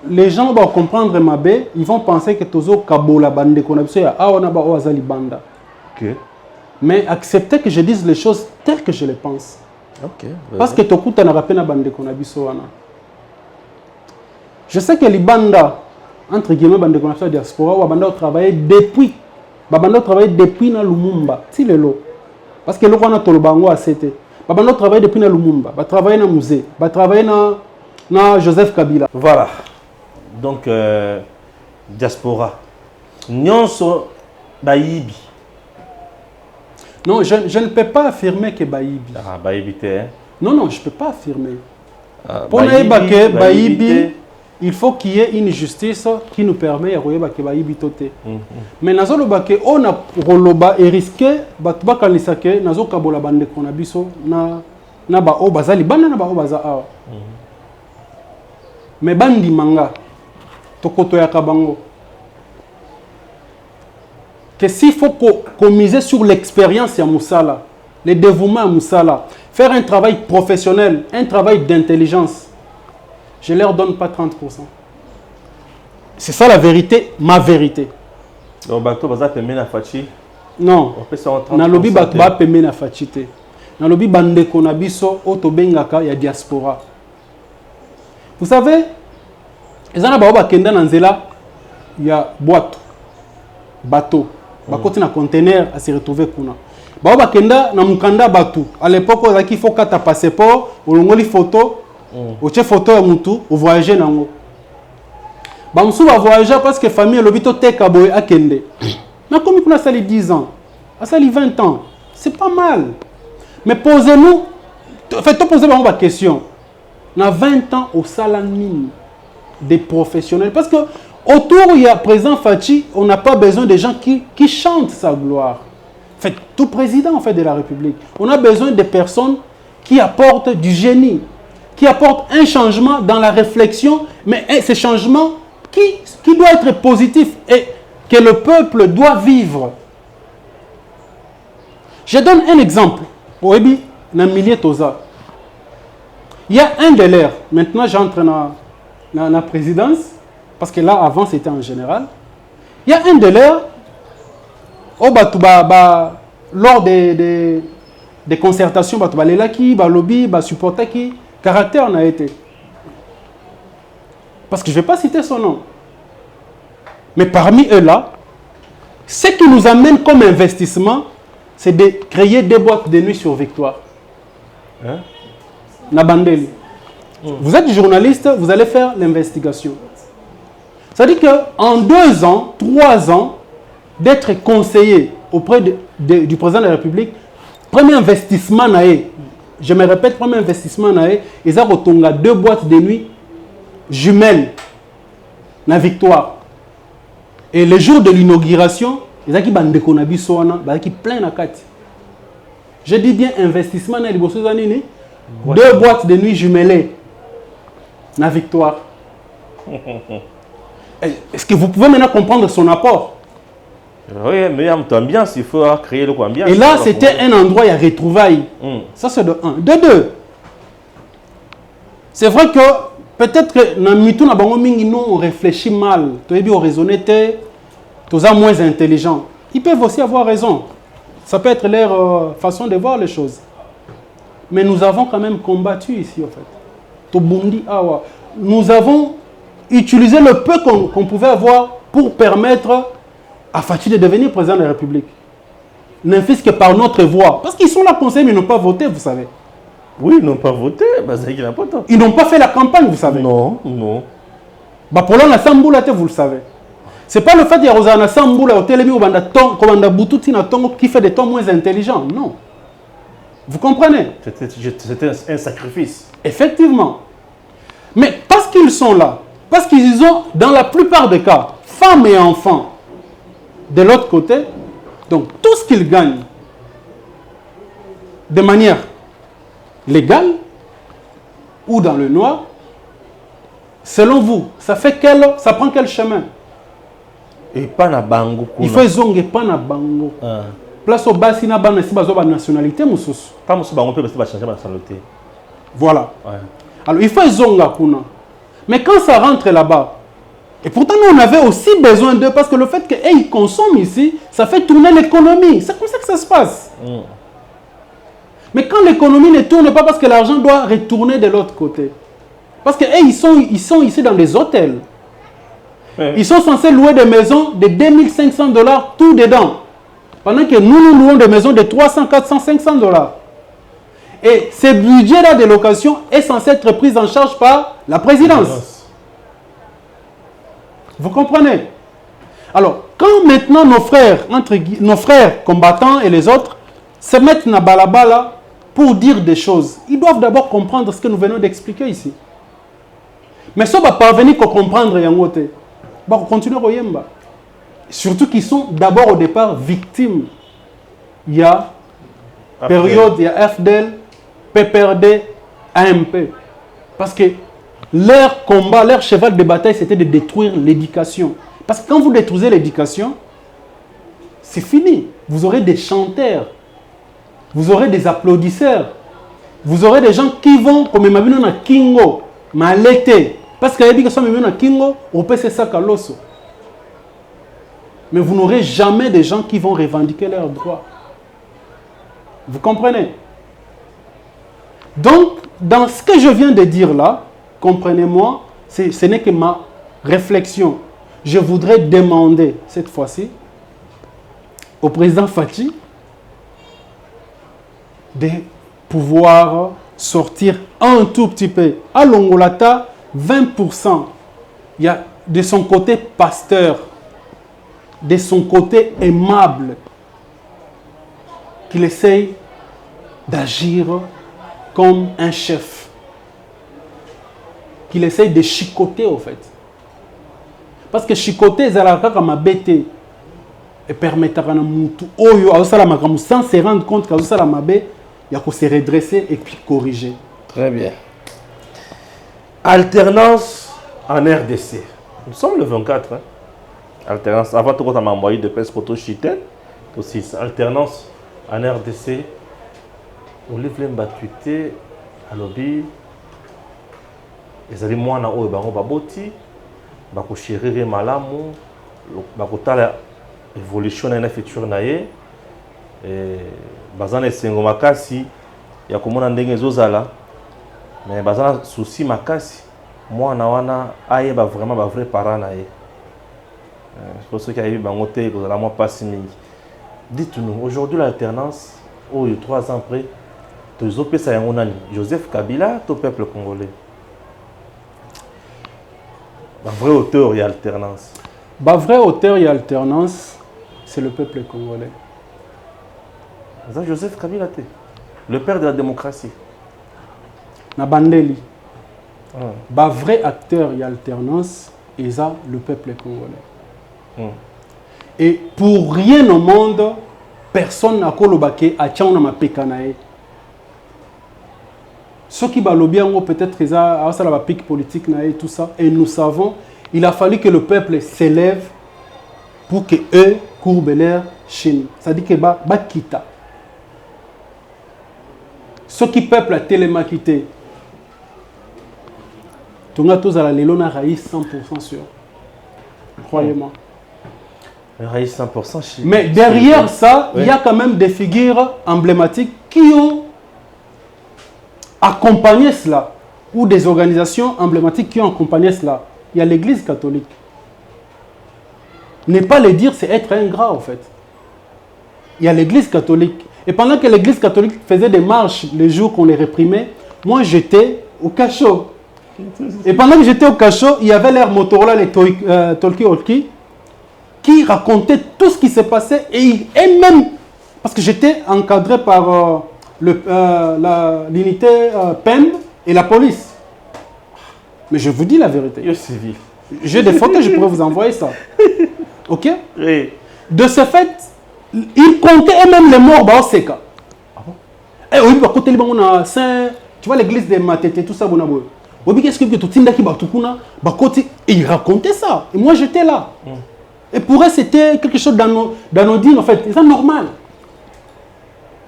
les gens vont comprendre ma baie, ils vont penser que Tozo Kabo la bande qu'on a besoin à Onaba Oazali Banda. Mais acceptez que je dise les choses telles que je les pense. Parce que Tokuta n'a pas bande qu'on a besoin. Je sais que les bandas, entre guillemets, bande qu'on a besoin diaspora, ou banda travaillé depuis. Banda travaillé depuis na Lumumba. Si le lot. Parce que le roi na Tolobango a cité. Banda travaillé depuis na Lumumba. Ba travaillé na musée. Ba travaillé na Joseph Kabila. Voilà. Donc, diaspora. Nyonso Bayibi. Non, je ne peux pas affirmer que Bayibi. Ah, Bayibi, hein? Non, je ne peux pas affirmer. Pour Bayibi, il faut qu'il y ait une justice qui nous permet de voir que Bayibi toté. Mais nous avons dit on a roloba et risqué batba kanisake nazo kabola bande kona biso na ba o bazali banda na ba o baza awa. Mais bandi manga tokoto ya kabango. Que s'il faut qu'on mise sur l'expérience à Moussala, le dévouement à Moussala, faire un travail professionnel, un travail d'intelligence, je ne leur donne pas 30%. C'est ça la vérité, ma vérité. Donc, Bato Baza Pemé na Fachi. Non, na lobi Bato Baza Pemé na Fachi te. Na lobi Bande Konabiso, Otobengaka, ya diaspora. Vous savez, les gens qui Kenda Nanzela, il y a boîte, bateau. Bakoti na conteneur à se retrouver kuna. Ba kenda na mukanda batu. À l'époque il faut kata passeport, olongoli photo, oche photo ya mutu, o voyager nango. Ba musu va voyager parce que famille lobito teka boy akende. Na comme kuna sali 10 ans, a sali 20 ans, c'est pas mal. Mais posez-nous faites poser ba question. Na 20 ans au salamine des professionnels parce que autour, il y a président Fachi, on n'a pas besoin de gens qui chantent sa gloire. En fait, tout président en fait, de la République. On a besoin de personnes qui apportent du génie, qui apportent un changement dans la réflexion, mais ce changement qui doit être positif et que le peuple doit vivre. Je donne un exemple. Au Ebi, dans le milieu Toza. Il y a un de l'air. Maintenant, j'entre dans la présidence. Parce que là, avant, c'était en général. Il y a un de l'air, lors des concertations, les laki, lobby, supporter qui, caractère n'a été. Parce que je ne vais pas citer son nom. Mais parmi eux là, ce qui nous amène comme investissement, c'est de créer des boîtes de nuit sur Victoire. Nabandeli. Vous êtes journaliste, vous allez faire l'investigation. C'est-à-dire qu'en 2 ans, 3 ans, d'être conseiller auprès du président de la République, premier investissement, je me répète, premier investissement, ils ont 2 boîtes de nuit jumelles, la Victoire. Et le jour de l'inauguration, ils ont plein de cartes. Je dis bien investissement, 2 boîtes de nuit jumelées, la Victoire. Est-ce que vous pouvez maintenant comprendre son apport? Oui, mais en ambiance, il faut créer le ambiance. Et là, c'était un endroit, il y a retrouvailles. Ça, c'est de 1. De 2. C'est vrai que peut-être que dans le nous, on réfléchit mal. On raisonne, on est moins intelligent. Ils peuvent aussi avoir raison. Ça peut être leur façon de voir les choses. Mais nous avons quand même combattu ici, en fait. Nous avons utiliser le peu qu'on pouvait avoir pour permettre à Fachi de devenir président de la République. N'infise que par notre voix. Parce qu'ils sont là conseillers, mais ils n'ont pas voté, vous savez. Oui, ils n'ont pas voté. Ils n'ont pas fait la campagne, vous savez. Non. Pour l'Assemblée, vous le savez. Ce n'est pas le fait qu'il y a une Assemblée au télémi qui fait des tons moins intelligents. Non. Vous comprenez? C'était un sacrifice. Effectivement. Mais parce qu'ils sont là, parce qu'ils ont, dans la plupart des cas, femmes et enfants. De l'autre côté, donc tout ce qu'ils gagnent de manière légale ou dans le noir, selon vous, ça prend quel chemin? Et pas na bango. Il faut zonge pas na bango. Place au bas, si na ban si bazo ba nationalité mususu. Pas mususu bango peut pas changer ma nationalité. Voilà. Ouais. Alors il faut zonga kuna. Mais quand ça rentre là-bas, et pourtant nous on avait aussi besoin d'eux parce que le fait qu'ils consomment ici, ça fait tourner l'économie. C'est comme ça que ça se passe. Mais quand l'économie ne tourne pas parce que l'argent doit retourner de l'autre côté. Parce qu'ils sont ici dans des hôtels. Ils sont censés louer des maisons de 2500 $, tout dedans. Pendant que nous louons des maisons de 300, 400, 500 $. Et ce budget-là de location est censé être pris en charge par la présidence. Vous comprenez? Alors, quand maintenant nos frères combattants et les autres se mettent na balabala pour dire des choses, ils doivent d'abord comprendre ce que nous venons d'expliquer ici. Mais ça va parvenir qu'à comprendre yangote. Bah, continuer au yemba. Surtout qu'ils sont d'abord au départ victimes. Il y a période, il y a FDL, PPRD, AMP. Parce que leur combat, leur cheval de bataille, c'était de détruire l'éducation. Parce que quand vous détruisez l'éducation, c'est fini. Vous aurez des chanteurs, vous aurez des applaudisseurs, vous aurez des gens qui vont, comme Mabino na Kingo, Malete. Parce qu'il y a des gens qui sont Kingo, on peut se sac à l'osso. Mais vous n'aurez jamais des gens qui vont revendiquer leurs droits. Vous comprenez? Donc, dans ce que je viens de dire là, comprenez-moi, ce n'est que ma réflexion. Je voudrais demander, cette fois-ci, au président Fachi de pouvoir sortir un tout petit peu. À Longolata, 20%. Il y a de son côté pasteur, de son côté aimable, qu'il essaye d'agir comme un chef, qu'il essaye de chicoter au fait. Parce que chicoter, c'est comme bête et permettre à mutu oyo sans se rendre compte que ça il y a que se redresser et puis corriger. Très bien. Alternance en RDC. Nous sommes le 24. Hein? Alternance. Avant tout, on m'a envoyé de presse pour tout chiter. Aussi, alternance en RDC. On livre l'embatuité à lobby. Les amis, moi, on a baboti. Bako chérir malamu. Bako tala évolution dans la future naie. Bazana esengo makasi. Ya komona ndenge zozala. Mais bazana souci makasi. Moi, on a vraiment ba vrai parent naie. Pour ceux qui arrivent à monter, vous allez pas si. Dites-nous, aujourd'hui l'alternance, 3 ans après, Joseph Kabila, au peuple congolais. La vraie hauteur, il y a alternance. La vraie hauteur, il y a alternance, c'est le peuple congolais. Joseph Kabila, le père de la démocratie. Nabandeli. Le vrai acteur, il y a alternance, et ça, le peuple congolais. Et pour rien au monde, personne n'a kolobake a tchauna ma pekanae. Ce qui va lobby peut-être ça la pique politique nae tout ça et nous savons il a fallu que le peuple s'élève pour que eux courbent leur Chine. Ça dit que ba kita. Ce qui peuple a tellement quitté. Tonga tous à la lelona raïs 100% sûr. Croyez-moi. Raïs 100%. Mais derrière ça, il y a quand même des figures emblématiques qui ont accompagné cela, ou des organisations emblématiques qui ont accompagné cela. Il y a l'Église catholique. Ne pas le dire, c'est être ingrat en fait. Il y a l'Église catholique. Et pendant que l'Église catholique faisait des marches les jours qu'on les réprimait, moi j'étais au cachot. Et pendant que j'étais au cachot, il y avait l'air Motorola, les Tolki, qui racontait tout ce qui s'est passé et même, parce que j'étais encadré par l'unité PEM et la police. Mais je vous dis la vérité. Il est civil. J'ai des photos, je pourrais vous envoyer ça. Ok? Oui. De ce fait, ils comptaient et même les morts, bah, c'est quoi? Eh oui, par côté, on a Saint, tu vois l'église de Matete, tout ça, bon, oui, qu'est-ce que tu t'inda qui batukuna, bah, côté, et ils racontaient ça. Et moi, j'étais là. Et pour eux, c'était quelque chose d'anodine, en fait. C'est normal.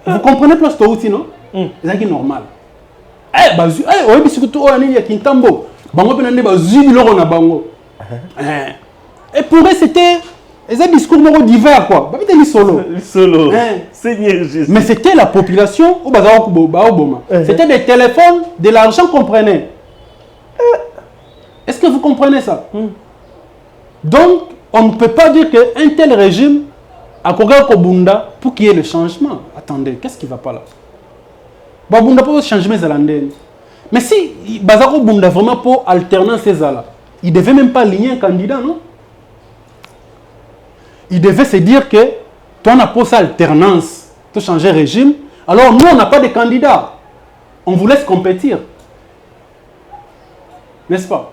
Vous comprenez plus ce outil, non? C'est normal. Eh, bah, oui, parce que tout le monde a Kintambo. Bango penande ba zubi loro na bango. Et pour eux, c'était un discours divers, quoi. Bah, c'était solo. Solo. Seigneur Jésus. Mais c'était la population au bazar Obama. C'était des téléphones, de l'argent qu'on prenait. Est-ce que vous comprenez ça? Donc, on ne peut pas dire qu'un tel régime a Koga Kobunda pour qu'il y ait le changement. Attendez, qu'est-ce qui ne va pas là? Babunda pour changer mes Zélandais. Mais si Bazar Kobunda vraiment pour alterner ces là, il ne devait même pas aligner un candidat, non? Il devait se dire que toi, on a posé alternance, tu changer régime. Alors, nous, on n'a pas de candidat. On vous laisse compétir. N'est-ce pas?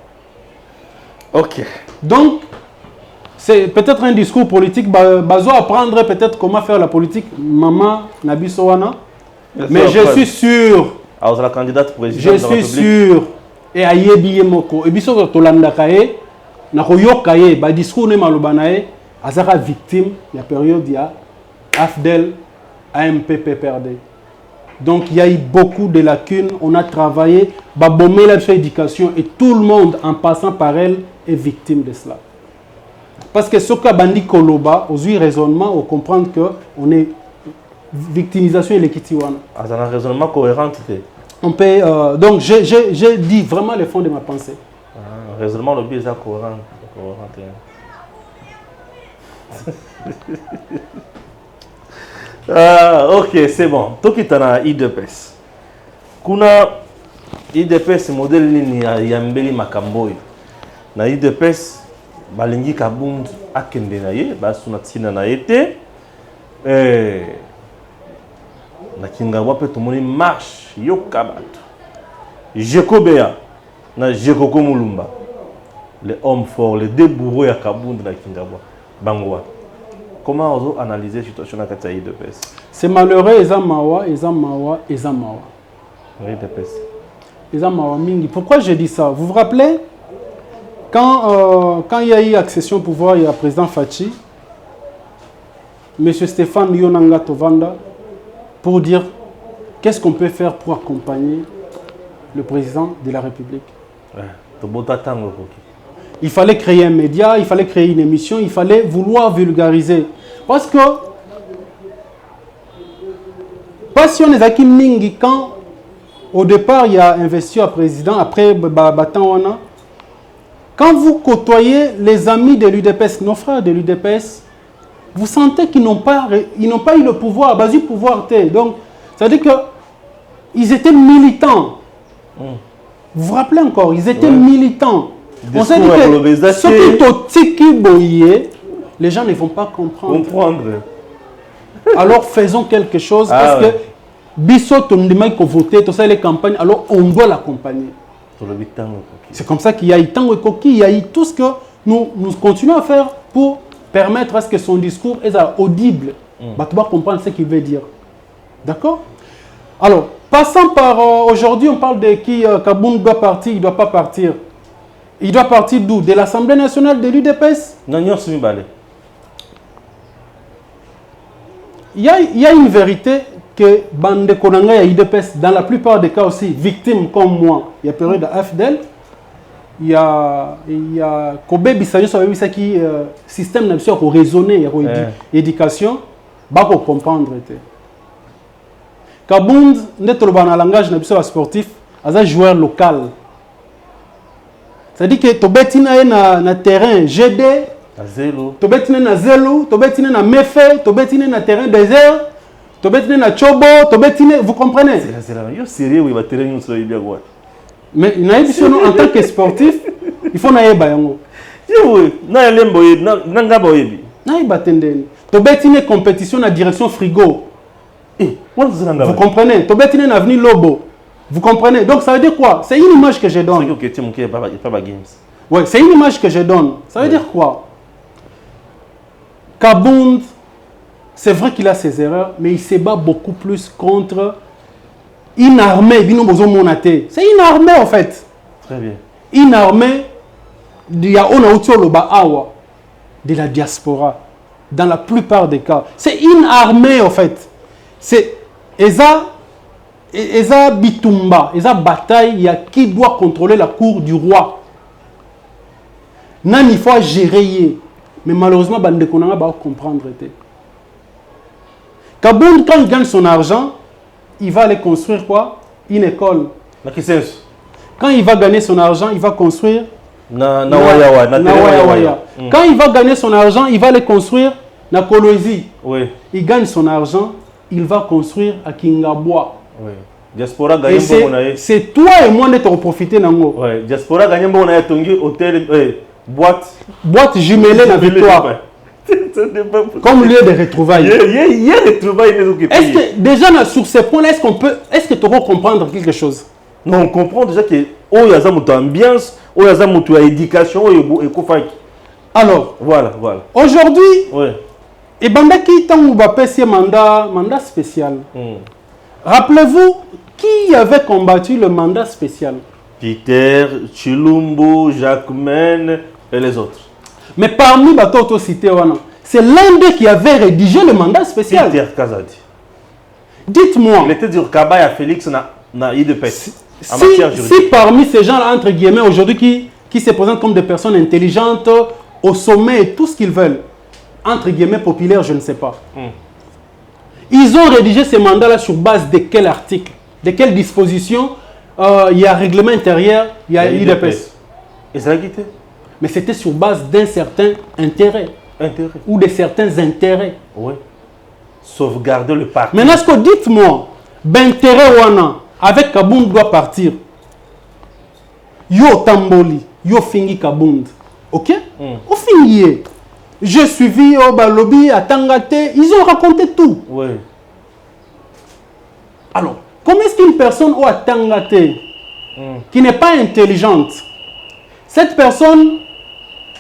Ok. Donc, c'est peut-être un discours politique. Bazo apprendre peut-être comment faire la politique. Maman Nabi Sowana. Mais je suis sûr. Alors, la candidate présidente je suis sûr. Et ayebi moko. Et biso tolanda kaye. Na koyo kaye. Ba discours ne malobanae. Azara victime. La période il y a AFDEL, AMP, PPRD. Donc il y a eu beaucoup de lacunes. On a travaillé. Babomé la éducation et tout le monde en passant par elle est victime de cela. Parce que ce qu'a bandi Koloba, aux yeux raisonnement, on comprend que on est victimisation et l'équitiwana. C'est un raisonnement cohérent. On peut, donc j'ai dit vraiment le fond de ma pensée. Raisonnement le biais est cohérent. Ok, c'est bon. Toi qui t'en as IDPS. Kuna IDPS modèle ni yambeli makamboy. Na IDPS balingi kabund akende na ye basuna tina na été na kinga wape tomoni marche yokabato Jekobea na Jekoko Mulumba les hommes forts les deux bourreaux ya kabund na kingabwa bangwa. Comment on analyse la situation dans la IDPS? C'est malheureux, Ezamawa. IDPS. Ezamawa mingi. Pourquoi je dis ça? Vous vous rappelez quand il y a eu accession au pouvoir, il y a le président Fachi, M. Stéphane Yonanga Tovanda, pour dire qu'est-ce qu'on peut faire pour accompagner le président de la République. Il fallait créer un média, il fallait créer une émission, il fallait vouloir vulgariser. Parce que, passion des Akim Mingi, quand au départ il y a investi au président, après Batanwana, quand vous côtoyez les amis de l'UDPS, nos frères de l'UDPS, vous sentez qu'ils n'ont pas eu le pouvoir, basi pouvoir. Donc, ça veut dire qu'ils étaient militants. Vous vous rappelez encore, ils étaient militants. On s'est dit que ceux qui les gens ne vont pas comprendre. Alors faisons quelque chose parce que Bissot, on demande qu'on vote, tout ça les campagnes, alors on doit l'accompagner. C'est comme ça qu'il y a eu tant de coquilles, il y a eu tout ce que nous continuons à faire pour permettre à ce que son discours soit audible. Tu vas comprendre ce qu'il veut dire. D'accord? Alors, passant par aujourd'hui, on parle de qui Kaboun doit partir, il ne doit pas partir. Il doit partir d'où? De l'Assemblée nationale de l'UDPS? Il y a une vérité que Bande Konanga et l'UDPS, dans la plupart des cas aussi, victimes comme moi, il y a période d'AFDEL, il y a Kobe Bissayo, ça qui système n'a pas raisonné, éducation, il faut comprendre. Kabound, dans le langage n'a sportif, c'est un joueur local. C'est-à-dire que tu bettines na terrain GD, tu bettines na Zelo, tu bettines na Mefe, tu bettines na terrain désert, tu bettines na Chobo, tu bettines, vous comprenez? C'est sérieux, oui, va terrain nous soit bien quoi. Mais en tant que sportif, il faut naïe bayango. Oui, na lemboye, na ngaboyebi. Naïe batenden. Tu bettines compétition na direction frigo. Vous comprenez? Tu bettines na avenue Lobo. Vous comprenez? Donc ça veut dire quoi? C'est une image que je donne. Ouais, c'est une image que je donne. Ça veut dire quoi? Kabound, c'est vrai qu'il a ses erreurs, mais il se bat beaucoup plus contre une armée. C'est une armée en fait. Très bien. Une armée de la diaspora. Dans la plupart des cas. C'est une armée en fait. C'est Eza Bitumba, Eza bataille, il y a qui doit contrôler la cour du roi. Il faut gérer. Mais malheureusement, Bandeko Nanga va comprendre. Kabound, quand il gagne son argent, il va aller construire quoi? Une école. Quand il va gagner son argent, il va construire Quand il va gagner son argent, il va aller construire na Kolwezi. Oui. Il gagne son argent, il va construire à Kingabwa. Oui. Diaspora gagne c'est toi et moi qui profiter nango. Oui. Diaspora gagne tongi hôtel boîte jumelée la victoire. Comme lieu de retrouvailles. Est-ce que déjà sur ce point-là, est-ce que tu peux comprendre quelque chose? Non, on comprend déjà que il y a une ambiance, il y a une éducation alors, voilà. Aujourd'hui, oui. Et banda qui c'est mandat spécial. Rappelez-vous qui avait combattu le mandat spécial? Peter, Chilumbo, Jacquemin et les autres. Mais parmi les cités, c'est l'un d'eux qui avait rédigé le mandat spécial. Peter Kazadi. Dites-moi. Il était du Kabay à Félix na IDPS. Si parmi ces gens, entre guillemets, aujourd'hui, qui se présentent comme des personnes intelligentes, au sommet et tout ce qu'ils veulent, entre guillemets populaires, je ne sais pas. Ils ont rédigé ces mandats-là sur base de quel article, de quelle disposition? Il y a règlement intérieur, il y a IDPS. Et ça a quitté. Mais c'était sur base d'un certain intérêt. Ou de certains intérêts. Oui. Sauvegarder le parti. Maintenant, ce que dites-moi, l'intérêt wana avec Kabound doit partir. Yo Tamboli, yo fingi Kabound. Ok? Au fini, j'ai suivi Balobi à Tangate, ils ont raconté tout. Oui. Alors, comment est-ce qu'une personne à Tangate qui n'est pas intelligente, cette personne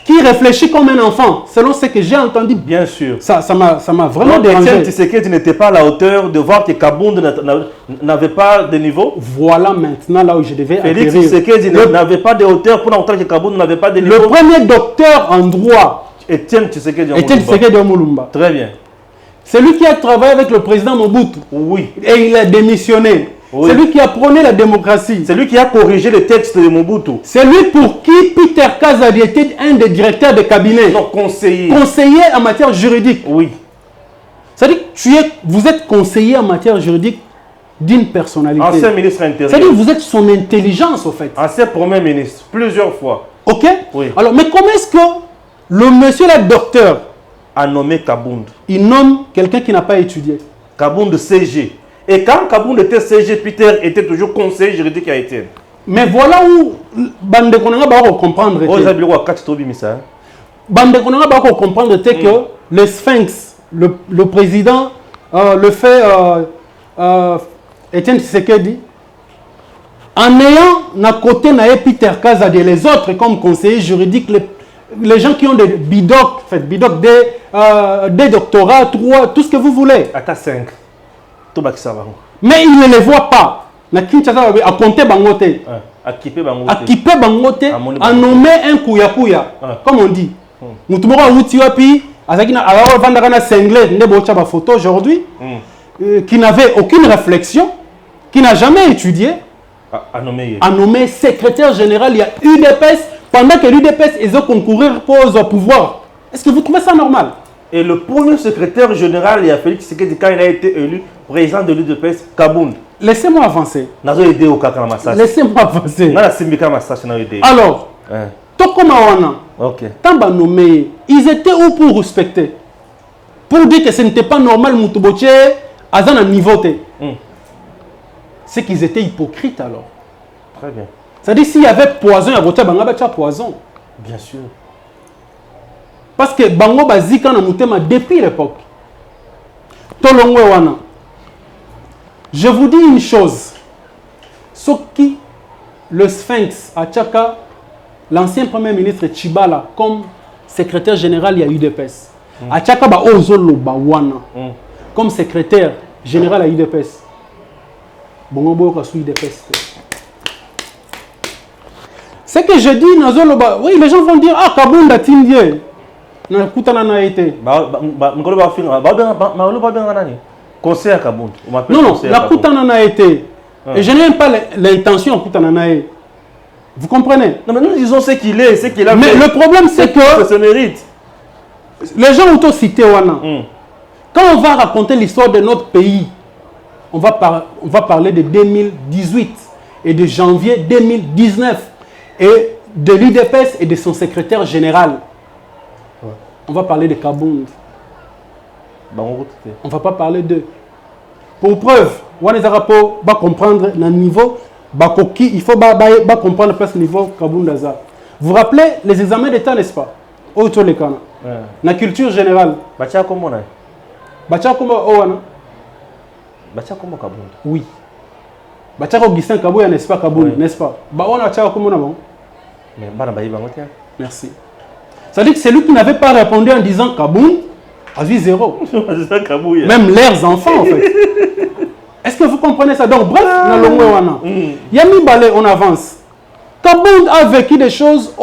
qui réfléchit comme un enfant, selon ce que j'ai entendu, bien sûr, ça m'a vraiment dérangé. Tu sais que tu n'étais pas à la hauteur de voir que Kabound n'avait pas de niveau. Voilà maintenant là où je devais Félix Tshisekedi n'avait pas de hauteur pour entendre que Kabound n'avait pas de niveau. Le premier docteur en droit, Étienne Tshisekedi Omulumba. Très bien. C'est lui qui a travaillé avec le président Mobutu. Oui. Et il a démissionné. Oui. C'est lui qui a prôné la démocratie. C'est lui qui a corrigé le texte de Mobutu. C'est lui pour qui Peter Kazadi était un des directeurs de cabinet. Non, conseiller. Conseiller en matière juridique. Oui. C'est-à-dire que vous êtes conseiller en matière juridique d'une personnalité. Ancien ministre intérieur. C'est-à-dire que vous êtes son intelligence, au fait. Ancien premier ministre, plusieurs fois. Ok. Oui. Alors, mais comment est-ce que le monsieur, le docteur, a nommé Kabound? Il nomme quelqu'un qui n'a pas étudié. Kabound CG. Et quand Kabound était CG, Peter était toujours conseiller juridique à Étienne. Mais voilà où Bandekonanga va comprendre. Bandekonanga va comprendre que le Sphinx, le président, le fait Étienne Tshisekedi, en ayant à côté Peter Kazadi et les autres comme conseillers juridiques, les gens qui ont des bidocs, des doctorats, 3, tout ce que vous voulez. À 5. Mais ils ne les voient pas. À compter bangote. À kipper bangote. À nommer un kouya-kouya. Comme on dit. Nous avons un outil photo aujourd'hui qui n'avait aucune réflexion, qui n'a jamais étudié. À nommer secrétaire général, il y a UDPS, pendant que l'UDPS est concourir pour au pouvoir. Est-ce que vous trouvez ça normal? Et le premier secrétaire général, il y a Félix Tshisekedi, quand il a été élu président de l'UDPS, Kabound. Laissez-moi avancer. Laissez-moi avancer. Alors, Tamba nommé, ils étaient où pour respecter? Pour dire que ce n'était pas normal, Moutoubotche, à un niveau. C'est qu'ils étaient hypocrites alors. Très bien. C'est-à-dire s'il y avait poison, il y avait poison. Bien sûr. Parce que Bango Bazika na Moutema depuis l'époque. Tolongwe wana. Je vous dis une chose. Ce qui, le Sphinx à Tchaka, l'ancien Premier ministre Tchibala comme secrétaire général, il y a UDPS. À Tchakaba Ozolo Bawana, comme secrétaire général à UDPS. Bon, on va UDPS. Ce que je dis, Nazoloba, oui, les gens vont dire, ah, Kabunda Tindie. Na été. Conseil à Kabound. Non, non, la Koutana a été. Et je n'ai pas l'intention de Koutana. Vous comprenez? Non, mais nous disons ce qu'il est, ce qu'il a fait. Mais le problème, c'est que. Ça se mérite. Les gens ont cité Wana. Quand on va raconter l'histoire de notre pays, on va parler de 2018 et de janvier 2019 et de l'UDPS et de son secrétaire général. On va parler de Kabound. On ne va pas parler d'eux. Pour preuve, Wanezarapo va comprendre le niveau, il faut comprendre le niveau Kaboundaza. Vous vous rappelez les examens d'État, n'est-ce pas? Autour des canons. La culture générale. Bacha comment on Bacha comment Owana? Bacha comment Kabound? Oui. Bacha Augustin Kabouya, n'est-ce pas Kabound, n'est-ce pas? Bawana Bacha comment on a? Mais Bana Baïba Motia. Merci. C'est-à-dire que celui qui n'avait pas répondu en disant Kabound a vu zéro. Même leurs enfants, en fait. Est-ce que vous comprenez ça? Donc, bref, Yami Balé, on avance. Kabound a vécu des choses,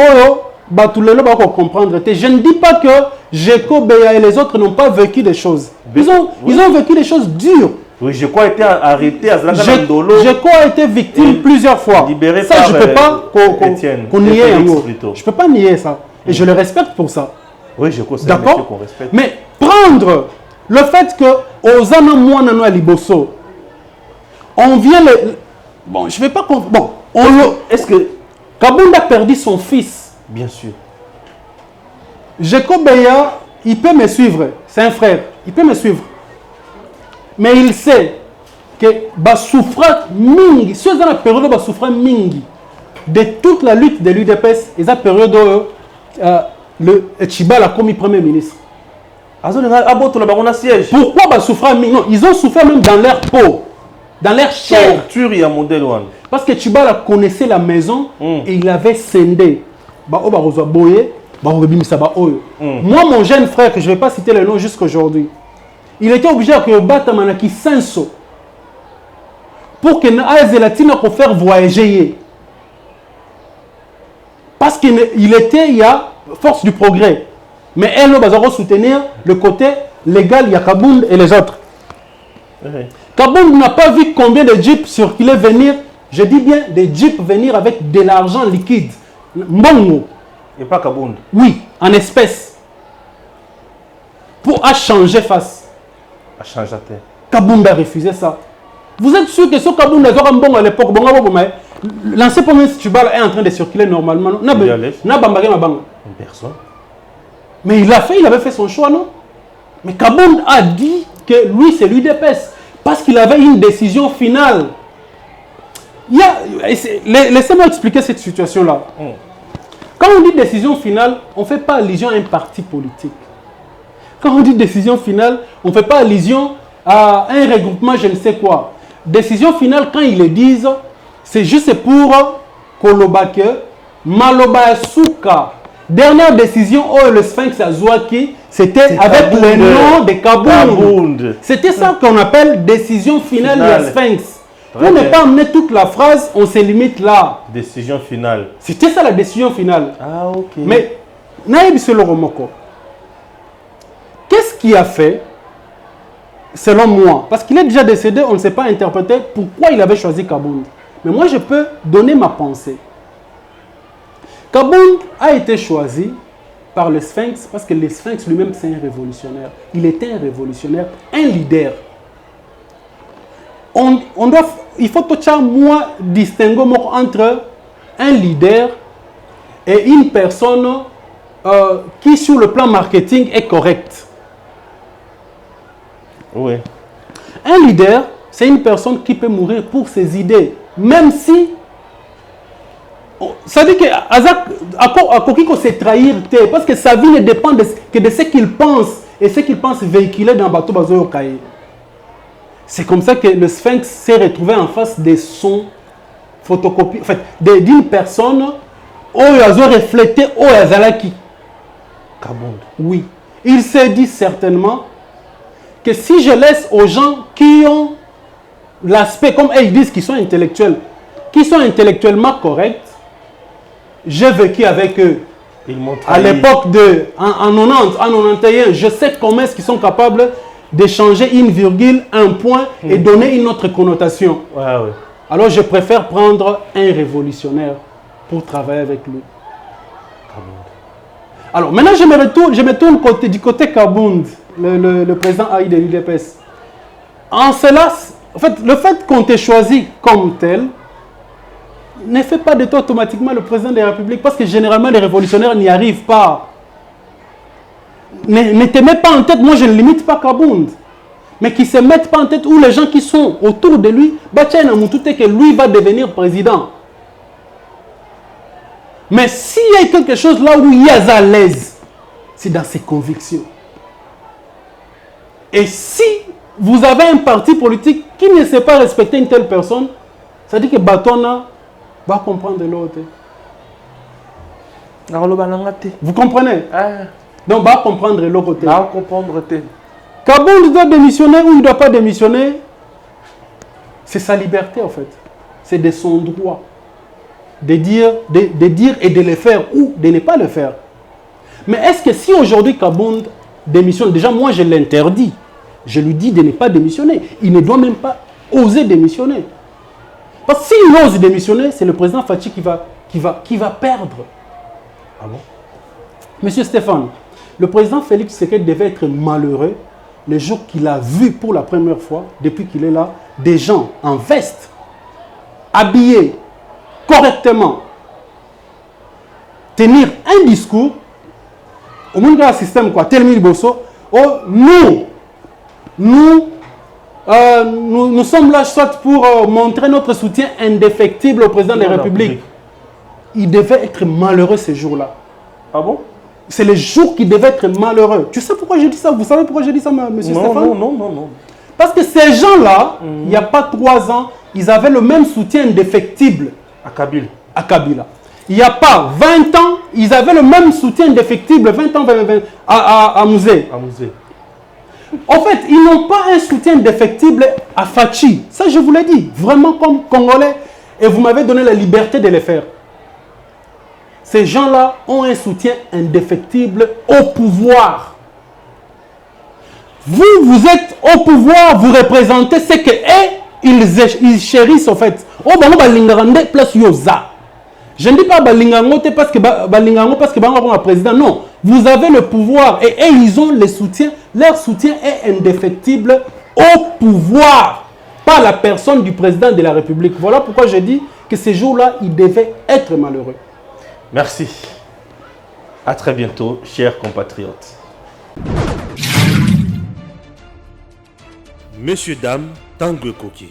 comprendre. Je ne dis pas que Jeko, Beya et les autres n'ont pas vécu des choses. Ils ont vécu des choses dures. Oui, Jeko a été arrêté à Zlakandolo. Jeko a été victime plusieurs fois. Libéré ça, par je ne peux pas qu'on nie. Je ne peux pas nier ça. Et je le respecte pour ça. Oui, Jeko, c'est d'accord qu'on respecte. Mais prendre le fait que aux Anamouanano à Liboso, on vient le. Bon, je ne vais pas. Bon, est-ce que Kabound a perdu son fils? Bien sûr. Jeko Beya, il peut me suivre. C'est un frère. Il peut me suivre. Mais il sait que souffrir mingi, si on a la période de souffrir mingi, de toute la lutte de l'UDPS, et la période le Tchibala comme Premier ministre. Pourquoi souffrir mingi? Non, ils ont souffert même dans leur peau, dans leur chair. Parce que Tchibala connaissait la maison et il avait scindé. Moi, mon jeune frère, que je ne vais pas citer le nom jusqu'à aujourd'hui, il était obligé de battre Manaki Senso pour que Azelatine pour faire voyager. Parce qu'il était, il y a force du progrès. Mais elle va soutenir le côté légal, il y a Kabound et les autres. Kabound n'a pas vu combien de jeeps circulaient venir, je dis bien des jeeps venir avec de l'argent liquide. Mbongo. Et pas Kabound. Oui, en espèces. Pour changer face. À changer à terre. Kabound a refusé ça. Vous êtes sûr que ce Kabound a bon à l'époque, l'ancien premier ministre Tchibala est en train de circuler normalement. Personne. Mais il avait fait son choix, non? Mais Kabound a dit que lui, c'est l'UDPS. Parce qu'il avait une décision finale. Laissez-moi expliquer cette situation-là. Quand on dit décision finale, on ne fait pas allusion à un parti politique. Quand on dit décision finale, on ne fait pas allusion à un regroupement, je ne sais quoi. Décision finale, quand ils le disent, c'est juste pour Kolobake, Maloba Souka. Dernière décision, le Sphinx Azouaki, c'était avec le nom de Kabound. C'était ça qu'on appelle décision finale de Sphinx. Pour ne pas amener toute la phrase, on se limite là. Décision finale. C'était ça la décision finale. Ah, ok. Mais, Naïb Seloromoko, qu'est-ce qui a fait, selon moi, parce qu'il est déjà décédé, on ne sait pas interpréter pourquoi il avait choisi Kabound. Mais moi, je peux donner ma pensée. Kabound a été choisi par le Sphinx parce que le Sphinx lui-même, c'est un révolutionnaire. Il était un révolutionnaire, un leader. Il faut tout ça, moi, distinguer entre un leader et une personne qui, sur le plan marketing, est correcte. Oui. Un leader, c'est une personne qui peut mourir pour ses idées, même si ça veut dire que Kokiko s'est trahir, parce que sa vie ne dépend que de ce qu'il pense et ce qu'il pense véhiculer dans Bateau Bazo Kaye. C'est comme ça que le Sphinx s'est retrouvé en face de son photocopie, en fait, d'une personne oyo azo refléter oyo azalaki. Kabound. Oui. Il s'est dit certainement que si je laisse aux gens qui ont l'aspect, comme ils disent, qui sont intellectuels, qui sont intellectuellement corrects, j'ai vécu avec eux. À l'époque de, en 90, en 91, je sais comment est-ce qu'ils sont capables d'échanger une virgule, un point et donner une autre connotation. Ouais, ouais. Alors je préfère prendre un révolutionnaire pour travailler avec lui. Alors maintenant je me tourne du côté Kabound, le président Haït de l'UDPS. En cela, en fait, le fait qu'on t'ait choisi comme tel ne fait pas de toi automatiquement le président de la République, parce que généralement les révolutionnaires n'y arrivent pas. Ne te mets pas en tête, moi je ne limite pas Kabound, mais qui ne se mettent pas en tête, ou les gens qui sont autour de lui, que lui va devenir président. Mais s'il y a quelque chose là où il est à l'aise, c'est dans ses convictions. Et si vous avez un parti politique qui ne sait pas respecter une telle personne, ça dit que Batona va comprendre l'autre. Vous comprenez? Donc, va comprendre l'autre. Kabound doit démissionner ou il ne doit pas démissionner, c'est sa liberté en fait. C'est de son droit de dire et de le faire ou de ne pas le faire. Mais est-ce que si aujourd'hui Kabound démissionne, déjà moi je l'interdis, je lui dis de ne pas démissionner. Il ne doit même pas oser démissionner. Parce que s'il ose démissionner, c'est le président Fachi qui va perdre. Ah bon? Monsieur Stéphane, le président Félix Tshisekedi devait être malheureux le jour qu'il a vu pour la première fois, depuis qu'il est là, des gens en veste, habillés correctement, tenir un discours au monde d'un système quoi, tel Bosso, oh, nous sommes là soit pour montrer notre soutien indéfectible au président de la République. Il devait être malheureux ce jour-là. Ah bon? C'est le jour qui devait être malheureux. Tu sais pourquoi je dis ça? Vous savez pourquoi je dis ça, monsieur Stéphane? Non. Parce que ces gens-là, il n'y a pas 3 ans, ils avaient le même soutien indéfectible à Kabila. Il n'y a pas 20 ans, ils avaient le même soutien indéfectible, 20 ans, à Mouzé. En fait, ils n'ont pas un soutien indéfectible à Fachi. Ça, je vous l'ai dit, vraiment comme Congolais. Et vous m'avez donné la liberté de le faire. Ces gens-là ont un soutien indéfectible au pouvoir. Vous êtes au pouvoir, vous représentez ce que ils chérissent en fait. Oh, place yoza. Je ne dis pas balingango parce que est président. Non, vous avez le pouvoir et ils ont le soutien. Leur soutien est indéfectible au pouvoir, pas la personne du président de la République. Voilà pourquoi je dis que ces jours-là, ils devaient être malheureux. Merci. À très bientôt, chers compatriotes. Messieurs, dames, Tanguy Koki.